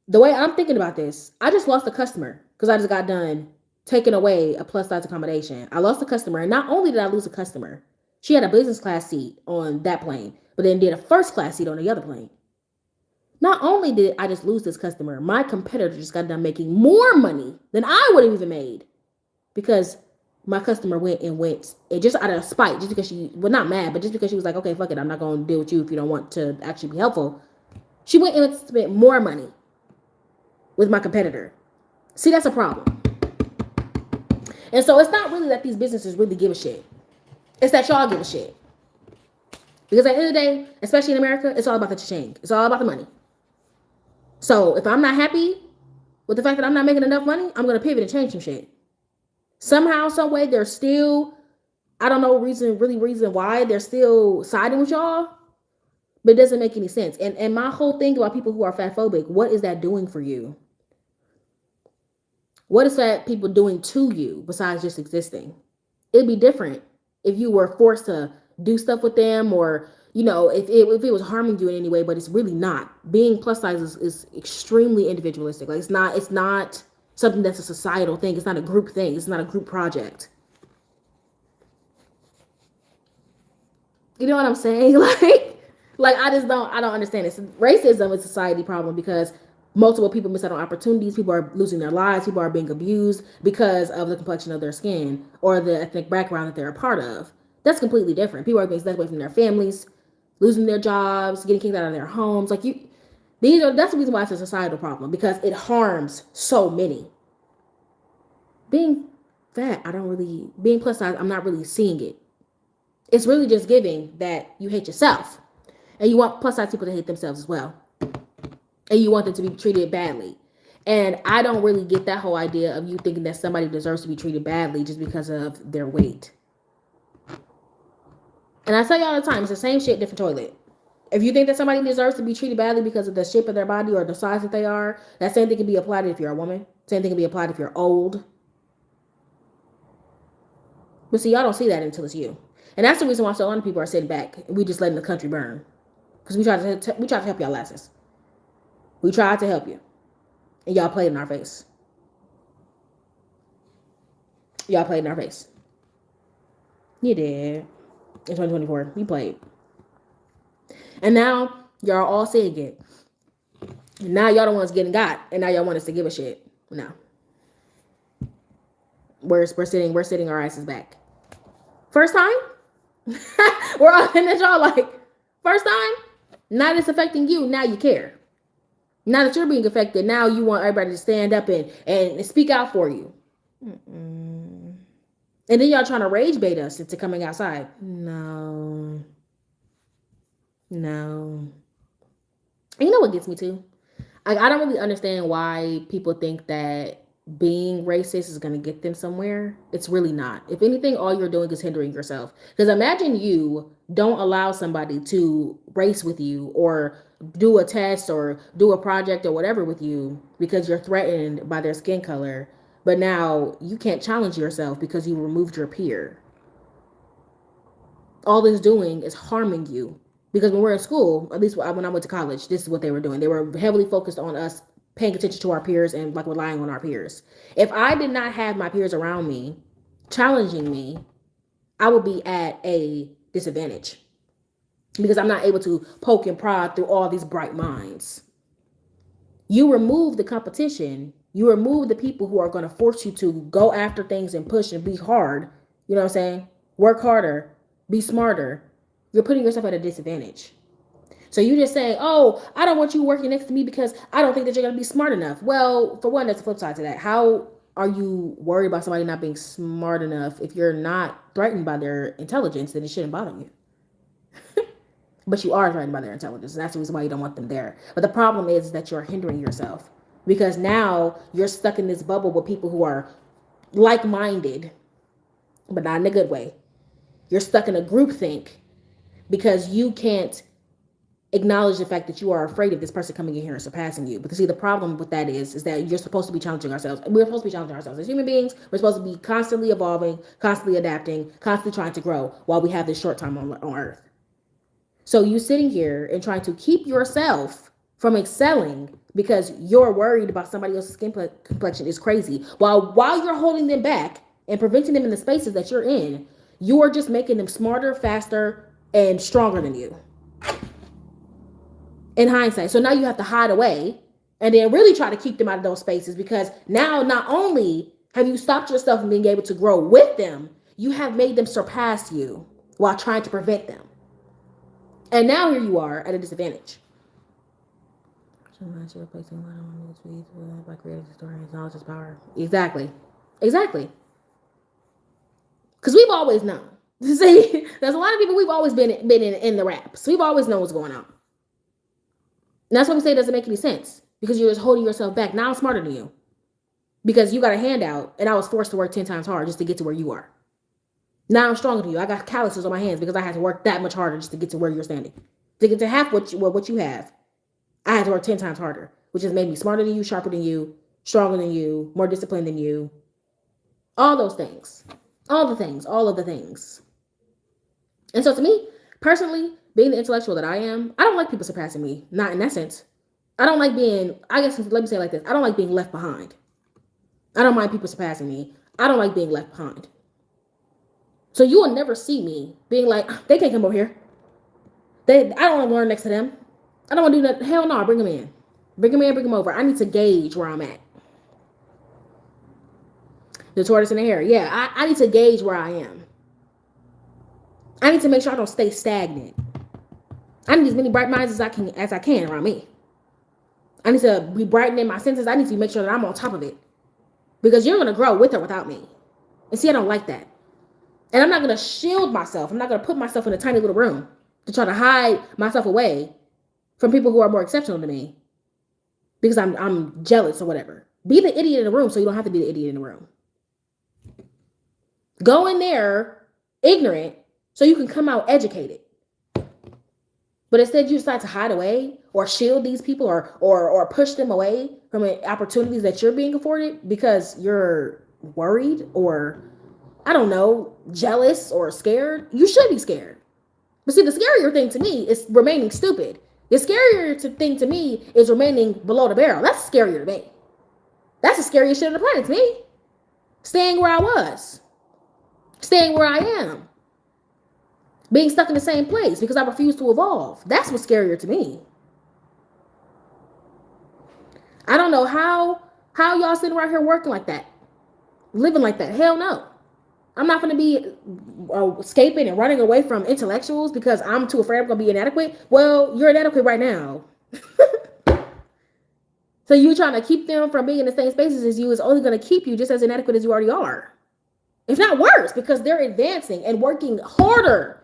the way I'm thinking about this, I just lost a customer because I just got done taking away a plus size accommodation. I lost a customer. And not only did I lose a customer, she had a business class seat on that plane, but then did a first class seat on the other plane. Not only did I just lose this customer, my competitor just got done making more money than I would have even made because my customer went and just out of spite, just because she was not mad, but just because she was like, okay, fuck it, I'm not going to deal with you if you don't want to actually be helpful. She went and spent more money with my competitor. See, that's a problem. And so it's not really that these businesses really give a shit. It's that y'all give a shit. Because at the end of the day, especially in America, it's all about the cha-ching. It's all about the money. So if I'm not happy with the fact that I'm not making enough money, I'm going to pivot and change some shit. Somehow, some way, they're still, I don't know reason why they're still siding with y'all, but it doesn't make any sense. And my whole thing about people who are fat phobic, what is that doing for you? What is that people doing to you besides just existing? It'd be different if you were forced to do stuff with them or, if it was harming you in any way, but it's really not. Being plus size is extremely individualistic. It's not something that's a societal thing. It's not a group thing. It's not a group project. You know what I'm saying? I don't understand it. Racism is a society problem because multiple people miss out on opportunities. People are losing their lives. People are being abused because of the complexion of their skin or the ethnic background that they're a part of. That's completely different. People are being snatched away from their families, losing their jobs, getting kicked out of their homes. That's the reason why it's a societal problem, because it harms so many. Being fat, being plus size, I'm not really seeing it. It's really just giving that you hate yourself. And you want plus size people to hate themselves as well. And you want them to be treated badly. And I don't really get that whole idea of you thinking that somebody deserves to be treated badly just because of their weight. And I tell you all the time, it's the same shit, different toilet. If you think that somebody deserves to be treated badly because of the shape of their body or the size that they are, that same thing can be applied if you're a woman. Same thing can be applied if you're old. But see, y'all don't see that until it's you. And that's the reason why so a lot of people are sitting back and we just letting the country burn. Because we try to help y'all asses. We tried to help you. And y'all played in our face. Y'all played in our face. You did. In 2024, you played. And now y'all all seeing it. And now y'all the ones getting got. And now y'all want us to give a shit. No. We're sitting our asses back. First time? We're all in that y'all like, first time? Now it's affecting you. Now you care. Now that you're being affected, now you want everybody to stand up and speak out for you. Mm-mm. And then y'all trying to rage bait us into coming outside. No. And you know what gets me too? I don't really understand why people think that being racist is going to get them somewhere. It's really not. If anything, all you're doing is hindering yourself. Because imagine you don't allow somebody to race with you or do a test or do a project or whatever with you because you're threatened by their skin color. But now you can't challenge yourself because you removed your peer. All this doing is harming you. Because when we're in school, at least when I went to college, this is what they were doing. They were heavily focused on us paying attention to our peers and like relying on our peers. If I did not have my peers around me challenging me, I would be at a disadvantage because I'm not able to poke and prod through all these bright minds. You remove the competition. You remove the people who are going to force you to go after things and push and be hard. You know what I'm saying? Work harder, be smarter. You're putting yourself at a disadvantage. So you just saying, oh, I don't want you working next to me because I don't think that you're going to be smart enough. Well, for one, that's the flip side to that. How are you worried about somebody not being smart enough if you're not threatened by their intelligence? Then it shouldn't bother you. But you are threatened by their intelligence. And that's the reason why you don't want them there. But the problem is that you're hindering yourself because now you're stuck in this bubble with people who are like-minded, but not in a good way. You're stuck in a groupthink because you can't acknowledge the fact that you are afraid of this person coming in here and surpassing you. Because see, the problem with that is that you're supposed to be challenging ourselves. We're supposed to be challenging ourselves as human beings. We're supposed to be constantly evolving, constantly adapting, constantly trying to grow while we have this short time on Earth. So you sitting here and trying to keep yourself from excelling because you're worried about somebody else's skin complexion is crazy. While you're holding them back and preventing them in the spaces that you're in, you are just making them smarter, faster, and stronger than you. In hindsight. So now you have to hide away and then really try to keep them out of those spaces because now not only have you stopped yourself from being able to grow with them, you have made them surpass you while trying to prevent them. And now here you are at a disadvantage. By creative historians, knowledge is power. Exactly. Because we've always known. See, there's a lot of people we've always been in the raps. We've always known what's going on. And that's why we say it doesn't make any sense. Because you're just holding yourself back. Now I'm smarter than you. Because you got a handout and I was forced to work 10 times harder just to get to where you are. Now I'm stronger than you. I got calluses on my hands because I had to work that much harder just to get to where you're standing. To get to half what you have, I had to work 10 times harder, which has made me smarter than you, sharper than you, stronger than you, more disciplined than you. All those things. All of the things. And so to me, personally, being the intellectual that I am, I don't like people surpassing me. Not in that sense. I don't like being, I guess, let me say it like this. I don't like being left behind. I don't mind people surpassing me. I don't like being left behind. So you will never see me being like, they can't come over here. I don't want to learn next to them. I don't want to do that. Hell no, bring them in. Bring them over. I need to gauge where I'm at. The tortoise and the hare. Yeah, I need to gauge where I am. I need to make sure I don't stay stagnant. I need as many bright minds as I can around me. I need to be brightening my senses. I need to make sure that I'm on top of it. Because you're going to grow with or without me. And see, I don't like that. And I'm not going to shield myself. I'm not going to put myself in a tiny little room to try to hide myself away from people who are more exceptional to me. Because I'm jealous or whatever. Be the idiot in the room so you don't have to be the idiot in the room. Go in there ignorant so you can come out educated. But instead you decide to hide away or shield these people or push them away from opportunities that you're being afforded because you're worried or, I don't know, jealous or scared. You should be scared. But see, the scarier thing to me is remaining stupid. The scarier thing to me is remaining below the barrel. That's scarier to me. That's the scariest shit on the planet to me. Staying where I was. Staying where I am. Being stuck in the same place because I refuse to evolve. That's what's scarier to me. I don't know how y'all sitting right here working like that. Living like that. Hell no. I'm not going to be escaping and running away from intellectuals because I'm too afraid I'm going to be inadequate. Well, you're inadequate right now. So you trying to keep them from being in the same spaces as you is only going to keep you just as inadequate as you already are. If not worse, because they're advancing and working harder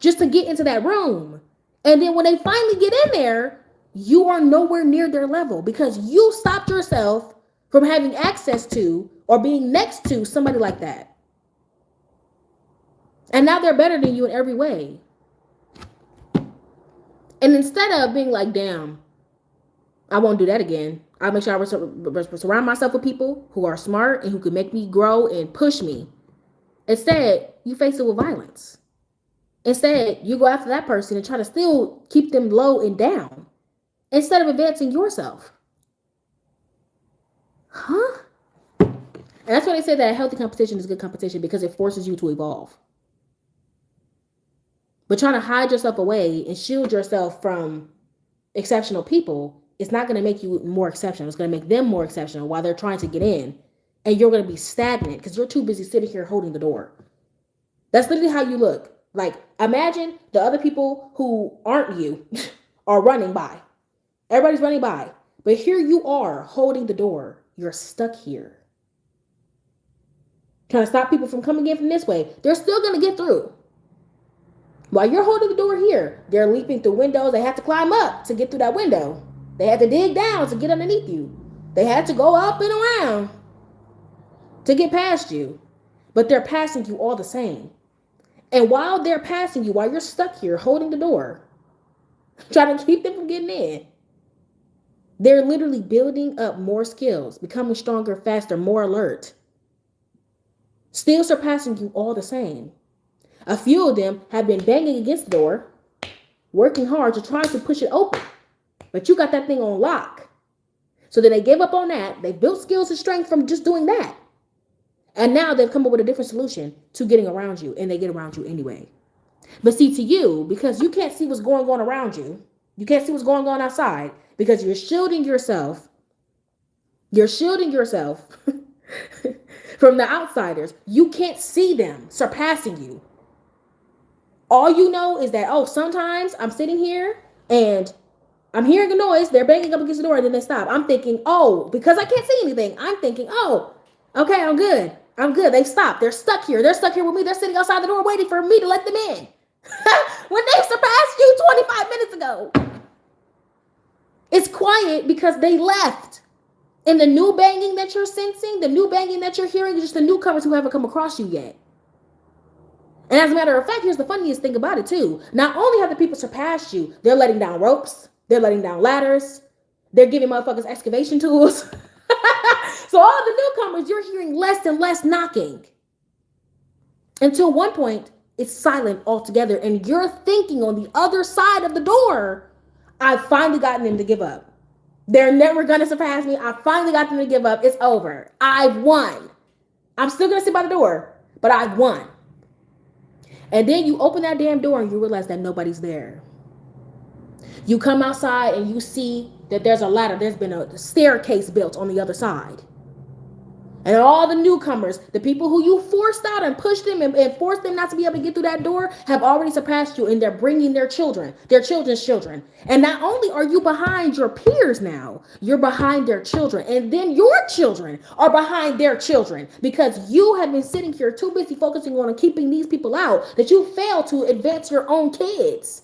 just to get into that room. And then when they finally get in there, you are nowhere near their level because you stopped yourself from having access to or being next to somebody like that. And now they're better than you in every way. And instead of being like, damn, I won't do that again. I'll make sure I surround myself with people who are smart and who can make me grow and push me. Instead, you face it with violence. Instead, you go after that person and try to still keep them low and down instead of advancing yourself. Huh? And that's why they say that healthy competition is good competition because it forces you to evolve. But trying to hide yourself away and shield yourself from exceptional people is not going to make you more exceptional. It's going to make them more exceptional while they're trying to get in. And you're going to be stagnant because you're too busy sitting here holding the door. That's literally how you look. Like, imagine the other people who aren't you are running by. Everybody's running by. But here you are holding the door. You're stuck here. Trying to stop people from coming in from this way. They're still going to get through. While you're holding the door here, they're leaping through windows. They have to climb up to get through that window. They had to dig down to get underneath you. They had to go up and around to get past you. But they're passing you all the same. And while they're passing you, while you're stuck here holding the door, trying to keep them from getting in, they're literally building up more skills, becoming stronger, faster, more alert. Still surpassing you all the same. A few of them have been banging against the door, working hard to try to push it open. But you got that thing on lock. So then they gave up on that. They built skills and strength from just doing that. And now they've come up with a different solution to getting around you. And they get around you anyway. But see, to you, because you can't see what's going on around you. You can't see what's going on outside. Because you're shielding yourself. You're shielding yourself from the outsiders. You can't see them surpassing you. All you know is that, oh, sometimes I'm sitting here and I'm hearing a noise. They're banging up against the door and then they stop. I'm thinking, oh, because I can't see anything. I'm thinking, oh, okay, I'm good. I'm good. They stopped. They're stuck here. They're stuck here with me. They're sitting outside the door waiting for me to let them in. When they surpassed you 25 minutes ago. It's quiet because they left. And the new banging that you're sensing, the new banging that you're hearing is just the newcomers who haven't come across you yet. And as a matter of fact, here's the funniest thing about it too. Not only have the people surpassed you, they're letting down ropes. They're letting down ladders. They're giving motherfuckers excavation tools. So all the newcomers, you're hearing less and less knocking. Until one point, it's silent altogether. And you're thinking on the other side of the door, I've finally gotten them to give up. They're never going to surpass me. I finally got them to give up. It's over. I've won. I'm still going to sit by the door, but I've won. And then you open that damn door and you realize that nobody's there. You come outside and you see that there's a ladder. There's been a staircase built on the other side. And all the newcomers, the people who you forced out and pushed them and forced them not to be able to get through that door, have already surpassed you, and they're bringing their children, their children's children. And not only are you behind your peers now, you're behind their children. And then your children are behind their children, because you have been sitting here too busy focusing on keeping these people out that you fail to advance your own kids.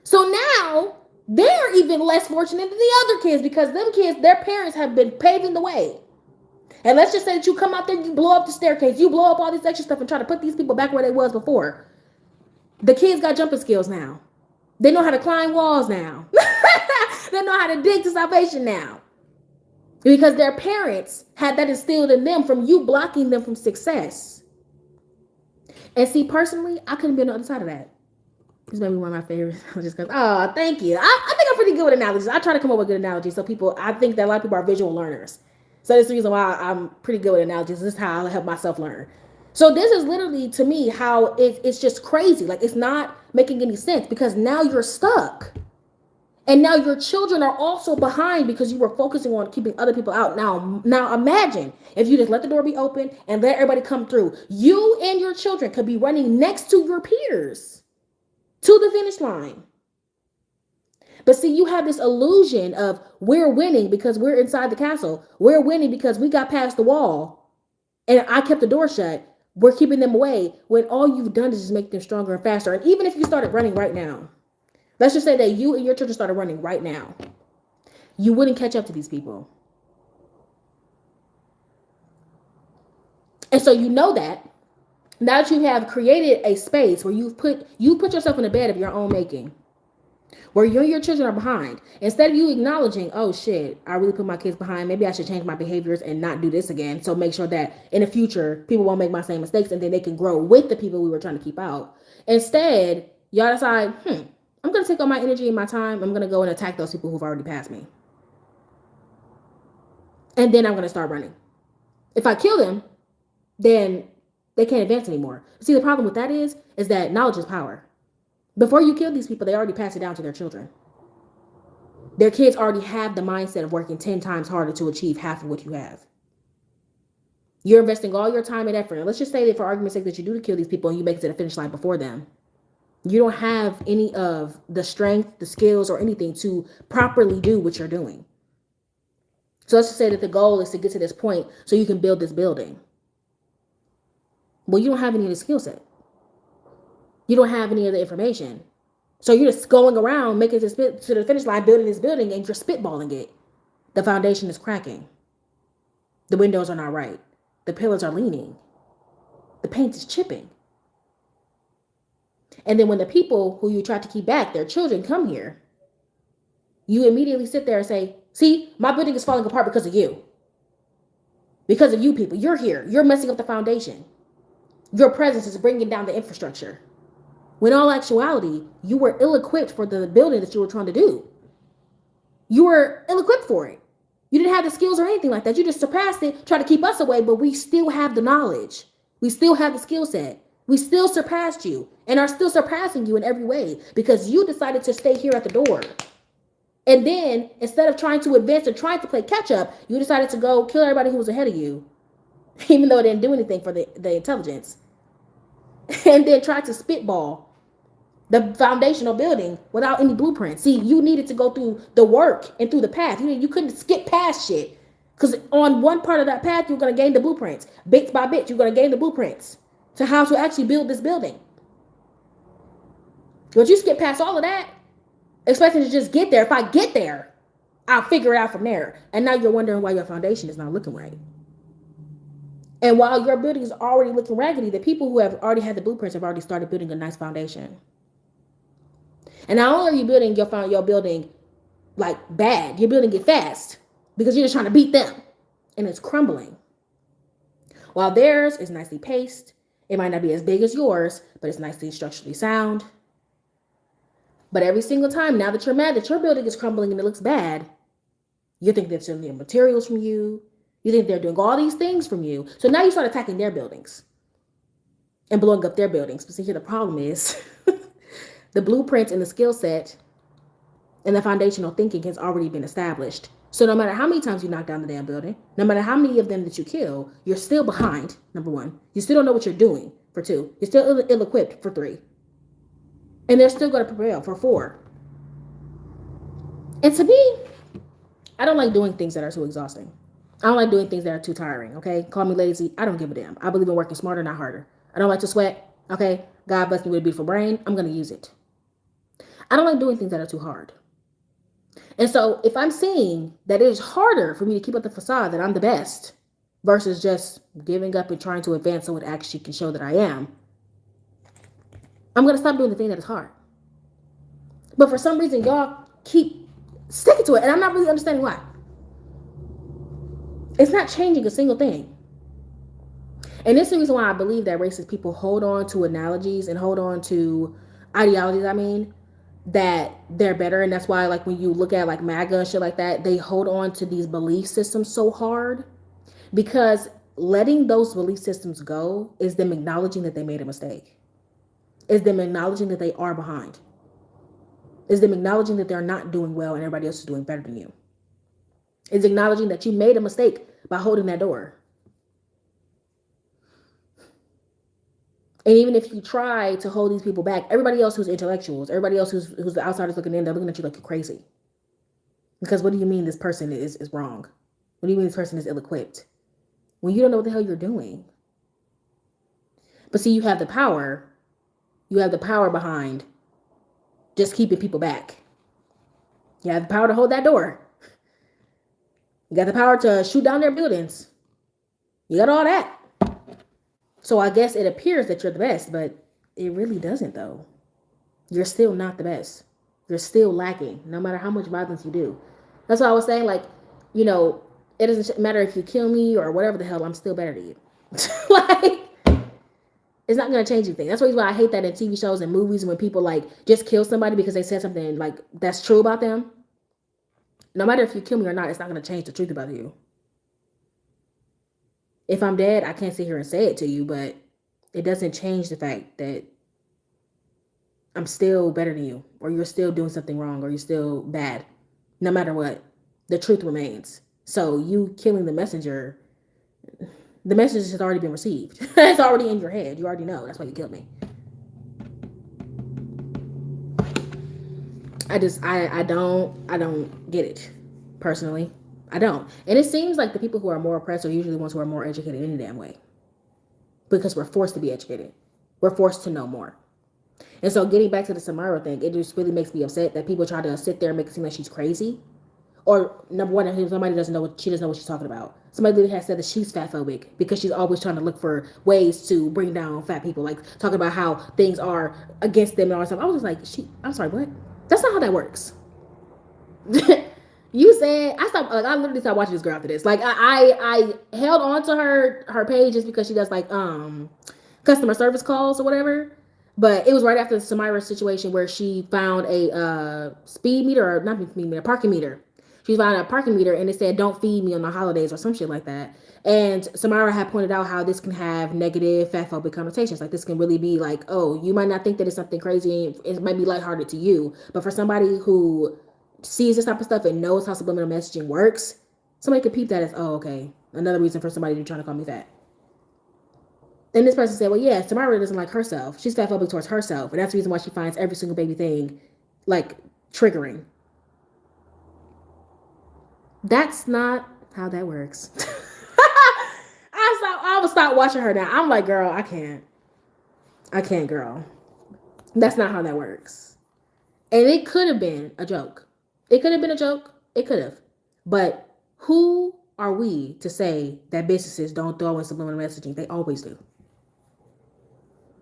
So now they're even less fortunate than the other kids, because them kids, their parents have been paving the way. And let's just say that you come out there, you blow up the staircase, you blow up all this extra stuff and try to put these people back where they was before. The kids got jumping skills now. They know how to climb walls now. They know how to dig to salvation now. Because their parents had that instilled in them from you blocking them from success. And see, personally, I couldn't be on the other side of that. This may be one of my favorites. Just because, oh, thank you. I think I'm pretty good with analogies. I try to come up with good analogies. So I think that a lot of people are visual learners. So that's the reason why I'm pretty good with analogies. This is how I help myself learn. So this is literally, to me, how it's just crazy. Like, it's not making any sense, because now you're stuck. And now your children are also behind because you were focusing on keeping other people out. Now imagine if you just let the door be open and let everybody come through. You and your children could be running next to your peers to the finish line. But see, you have this illusion of we're winning because we're inside the castle. We're winning because we got past the wall and I kept the door shut. We're keeping them away, when all you've done is just make them stronger and faster. And even if you started running right now, let's just say that you and your children started running right now, you wouldn't catch up to these people. And so you know that now that you have created a space where you put yourself in a bed of your own making, where you and your children are behind, instead of you acknowledging, oh shit, I really put my kids behind, maybe I should change my behaviors and not do this again. So make sure that in the future, people won't make my same mistakes, and then they can grow with the people we were trying to keep out. Instead, y'all decide, I'm going to take all my energy and my time. I'm going to go and attack those people who've already passed me. And then I'm going to start running. If I kill them, then they can't advance anymore. See, the problem with that is that knowledge is power. Before you kill these people, they already pass it down to their children. Their kids already have the mindset of working 10 times harder to achieve half of what you have. You're investing all your time and effort. And let's just say that for argument's sake that you do kill these people and you make it to the finish line before them. You don't have any of the strength, the skills, or anything to properly do what you're doing. So let's just say that the goal is to get to this point so you can build this building. Well, you don't have any of the skill set. You don't have any of the information. So you're just going around making it to the finish line, building this building, and you're spitballing it. The foundation is cracking. The windows are not right. The pillars are leaning. The paint is chipping. And then when the people who you try to keep back, their children, come here, you immediately sit there and say, see, my building is falling apart because of you. Because of you people. You're here. You're messing up the foundation. Your presence is bringing down the infrastructure. When in all actuality, you were ill-equipped for the building that you were trying to do. You were ill-equipped for it. You didn't have the skills or anything like that. You just surpassed it, tried to keep us away, but we still have the knowledge. We still have the skill set. We still surpassed you and are still surpassing you in every way because you decided to stay here at the door. And then instead of trying to advance and trying to play catch up, you decided to go kill everybody who was ahead of you, even though it didn't do anything for the intelligence. And then tried to spitball the foundational building without any blueprint. See, you needed to go through the work and through the path. You couldn't skip past shit. Because on one part of that path, you're going to gain the blueprints. Bit by bit, you're going to gain the blueprints to how to actually build this building. But you skip past all of that, expecting to just get there. If I get there, I'll figure it out from there. And now you're wondering why your foundation is not looking right. And while your building is already looking raggedy, the people who have already had the blueprints have already started building a nice foundation. And not only are you building your building like bad, you're building it fast because you're just trying to beat them, and it's crumbling. While theirs is nicely paced, it might not be as big as yours, but it's nicely structurally sound. But every single time, now that you're mad that your building is crumbling and it looks bad, you think they're stealing materials from you. You think they're doing all these things from you. So now you start attacking their buildings and blowing up their buildings. But see, here the problem is the blueprints and the skill set and the foundational thinking has already been established. So no matter how many times you knock down the damn building, no matter how many of them that you kill, you're still behind, number one. You still don't know what you're doing, for two. You're still ill-equipped, for three. And they're still going to prevail, for four. And to me, I don't like doing things that are too exhausting. I don't like doing things that are too tiring, okay? Call me lazy. I don't give a damn. I believe in working smarter, not harder. I don't like to sweat, okay? God bless me with a beautiful brain. I'm going to use it. I don't like doing things that are too hard. And so if I'm seeing that it is harder for me to keep up the facade that I'm the best versus just giving up and trying to advance so it actually can show that I am, I'm going to stop doing the thing that is hard. But for some reason, y'all keep sticking to it. And I'm not really understanding why. It's not changing a single thing. And this is the reason why I believe that racist people hold on to analogies and hold on to ideologies, that they're better. And that's why, like, when you look at like MAGA and shit like that, they hold on to these belief systems so hard, because letting those belief systems go is them acknowledging that they made a mistake, is them acknowledging that they are behind, is them acknowledging that they're not doing well and everybody else is doing better than you, is acknowledging that you made a mistake by holding that door. And even if you try to hold these people back, everybody else who's intellectuals, everybody else who's the outsiders looking in, they're looking at you like you're crazy. Because what do you mean this person is wrong? What do you mean this person is ill-equipped? When you don't know what the hell you're doing. But see, you have the power. You have the power behind just keeping people back. You have the power to hold that door. You got the power to shoot down their buildings. You got all that. So I guess it appears that you're the best, but it really doesn't, though. You're still not the best. You're still lacking, no matter how much violence you do. That's why I was saying, like, it doesn't matter if you kill me or whatever the hell, I'm still better than you. Like, it's not going to change anything. That's why I hate that in TV shows and movies when people, like, just kill somebody because they said something, like, that's true about them. No matter if you kill me or not, it's not going to change the truth about you. If I'm dead, I can't sit here and say it to you, but it doesn't change the fact that I'm still better than you, or you're still doing something wrong, or you're still bad. No matter what, the truth remains. So you killing the message has already been received. It's already in your head. You already know. That's why you killed me. I don't get it, personally. I don't. And it seems like the people who are more oppressed are usually the ones who are more educated any damn way. Because we're forced to be educated. We're forced to know more. And so getting back to the Samara thing, it just really makes me upset that people try to sit there and make it seem like she's crazy. Or number one, somebody doesn't know what she's talking about. Somebody literally has said that she's fatphobic because she's always trying to look for ways to bring down fat people, like talking about how things are against them and all that stuff. I was just like, I'm sorry, what? That's not how that works. You said I literally stopped watching this girl after this. Like I held on to her page just because she does like customer service calls or whatever. But it was right after the Samira situation where she found a speed meter, or not speed meter, parking meter. She found a parking meter and it said "Don't feed me on the holidays" or some shit like that. And Samira had pointed out how this can have negative fatphobic connotations. Like this can really be like, oh, you might not think that it's something crazy. It might be lighthearted to you, but for somebody who sees this type of stuff and knows how subliminal messaging works, somebody could peep that as, oh, okay, another reason for somebody to be trying to call me fat. And this person said, well, yeah, Samara doesn't like herself. She's fatphobic towards herself. And that's the reason why she finds every single baby thing, like, triggering. That's not how that works. I would stop watching her now. I'm like, girl, I can't, girl. That's not how that works. And it could have been a joke. It could have been a joke. It could have. But who are we to say that businesses don't throw in subliminal messaging? They always do.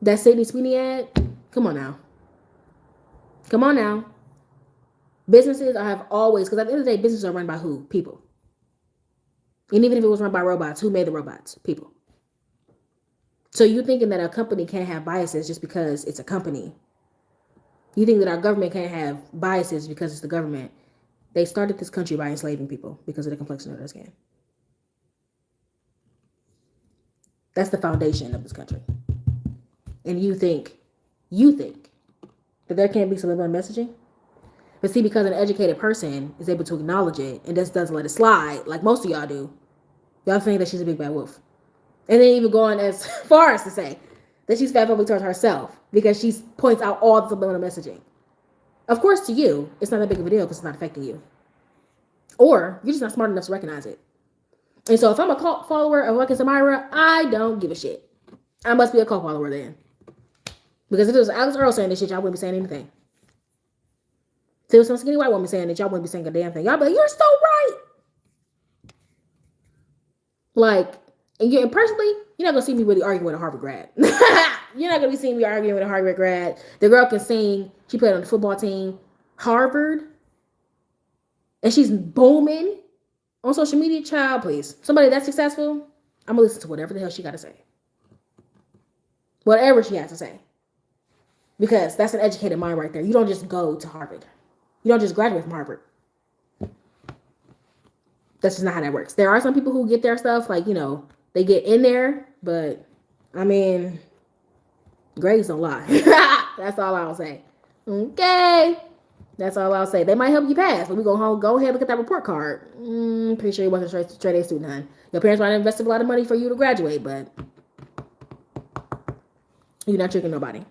That Sydney Sweeney ad? Come on now. Come on now. Businesses have always, because at the end of the day, businesses are run by who? People. And even if it was run by robots, who made the robots? People. So you thinking that a company can't have biases just because it's a company? You think that our government can't have biases because it's the government? They started this country by enslaving people because of the complexion of their skin. That's the foundation of this country. And you think that there can't be subliminal messaging? But see, because an educated person is able to acknowledge it and just doesn't let it slide, like most of y'all do, y'all think that she's a big bad wolf. And then even going as far as to say that she's fatphobic towards herself because she points out all the subliminal messaging. Of course, to you, it's not that big of a deal because it's not affecting you. Or you're just not smart enough to recognize it. And so if I'm a cult follower of Lucky Samira, I don't give a shit. I must be a cult follower then. Because if it was Alex Earl saying this shit, y'all wouldn't be saying anything. If it was some skinny white woman saying it, y'all wouldn't be saying a damn thing. Y'all be like, you're so right. Like, and personally, you're not going to see me really arguing with a Harvard grad. You're not going to be seeing me arguing with a Harvard grad. The girl can sing. She played on the football team. Harvard. And she's booming on social media. Child, please. Somebody that's successful, I'm going to listen to whatever the hell she got to say. Whatever she has to say. Because that's an educated mind right there. You don't just go to Harvard. You don't just graduate from Harvard. That's just not how that works. There are some people who get their stuff, like, you know, they get in there, but, I mean, grades don't lie. That's all I'll say. Okay. That's all I'll say. They might help you pass, but we go home. Go ahead and look at that report card. Pretty sure you wasn't a straight A student, hon. Your parents might have invested a lot of money for you to graduate, but you're not tricking nobody.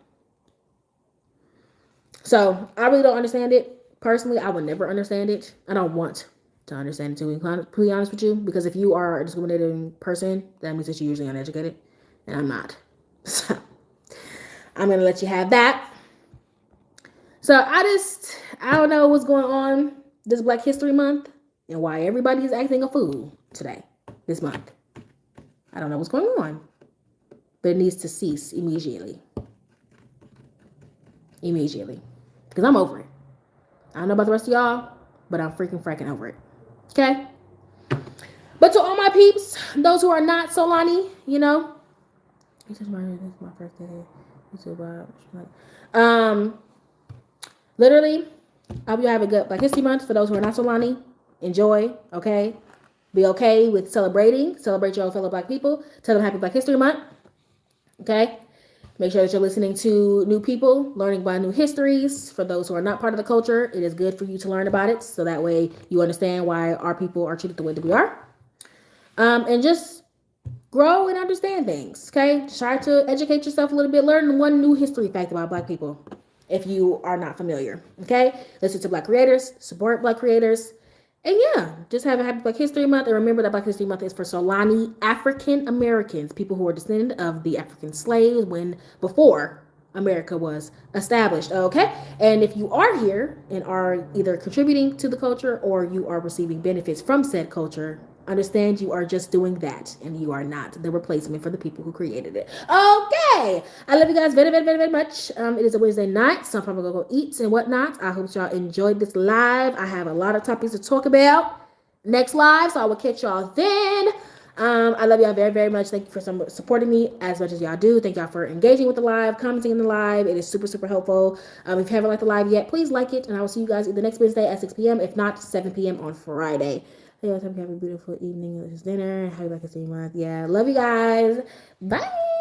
So I really don't understand it. Personally, I would never understand it. I don't want to understand it, to be completely honest with you, because if you are a discriminating person, that means that you're usually uneducated, and I'm not. So I'm going to let you have that. So I don't know what's going on this Black History Month and why everybody is acting a fool today, this month. I don't know what's going on, but it needs to cease immediately. Immediately. Because I'm over it. I don't know about the rest of y'all, but I'm freaking over it. Okay? But to all my peeps, those who are not Solani, you know. This is my birthday. Literally, I hope you have a good Black History Month. For those who are not Solani, enjoy, okay? Be okay with celebrating. Celebrate your fellow Black people. Tell them Happy Black History Month. Okay? Make sure that you're listening to new people, learning about new histories. For those who are not part of the culture, it is good for you to learn about it, so that way you understand why our people are treated the way that we are. And just grow and understand things, okay? Try to educate yourself a little bit. Learn one new history fact about Black people if you are not familiar, okay? Listen to Black creators, support Black creators. And yeah, just have a happy Black History Month. And remember that Black History Month is for Solani African Americans, people who are descended of the African slaves before America was established, okay? And if you are here and are either contributing to the culture or you are receiving benefits from said culture, understand you are just doing that and you are not the replacement for the people who created it. Okay, I love you guys very, very, very, very much. It is a Wednesday night, so I'm probably gonna go eat and whatnot. I hope y'all enjoyed this live. I have a lot of topics to talk about next live, so I will catch y'all then. I love y'all very, very much. Thank you for supporting me as much as y'all do. Thank y'all for engaging with the live, commenting in the live. It is super, super helpful. If you haven't liked the live yet, please like it, and I will see you guys either next Wednesday at 6 p.m. If not, 7 p.m. on Friday. Hey guys, hope you have a beautiful evening. This is dinner. Happy Black History Month. Yeah, love you guys. Bye.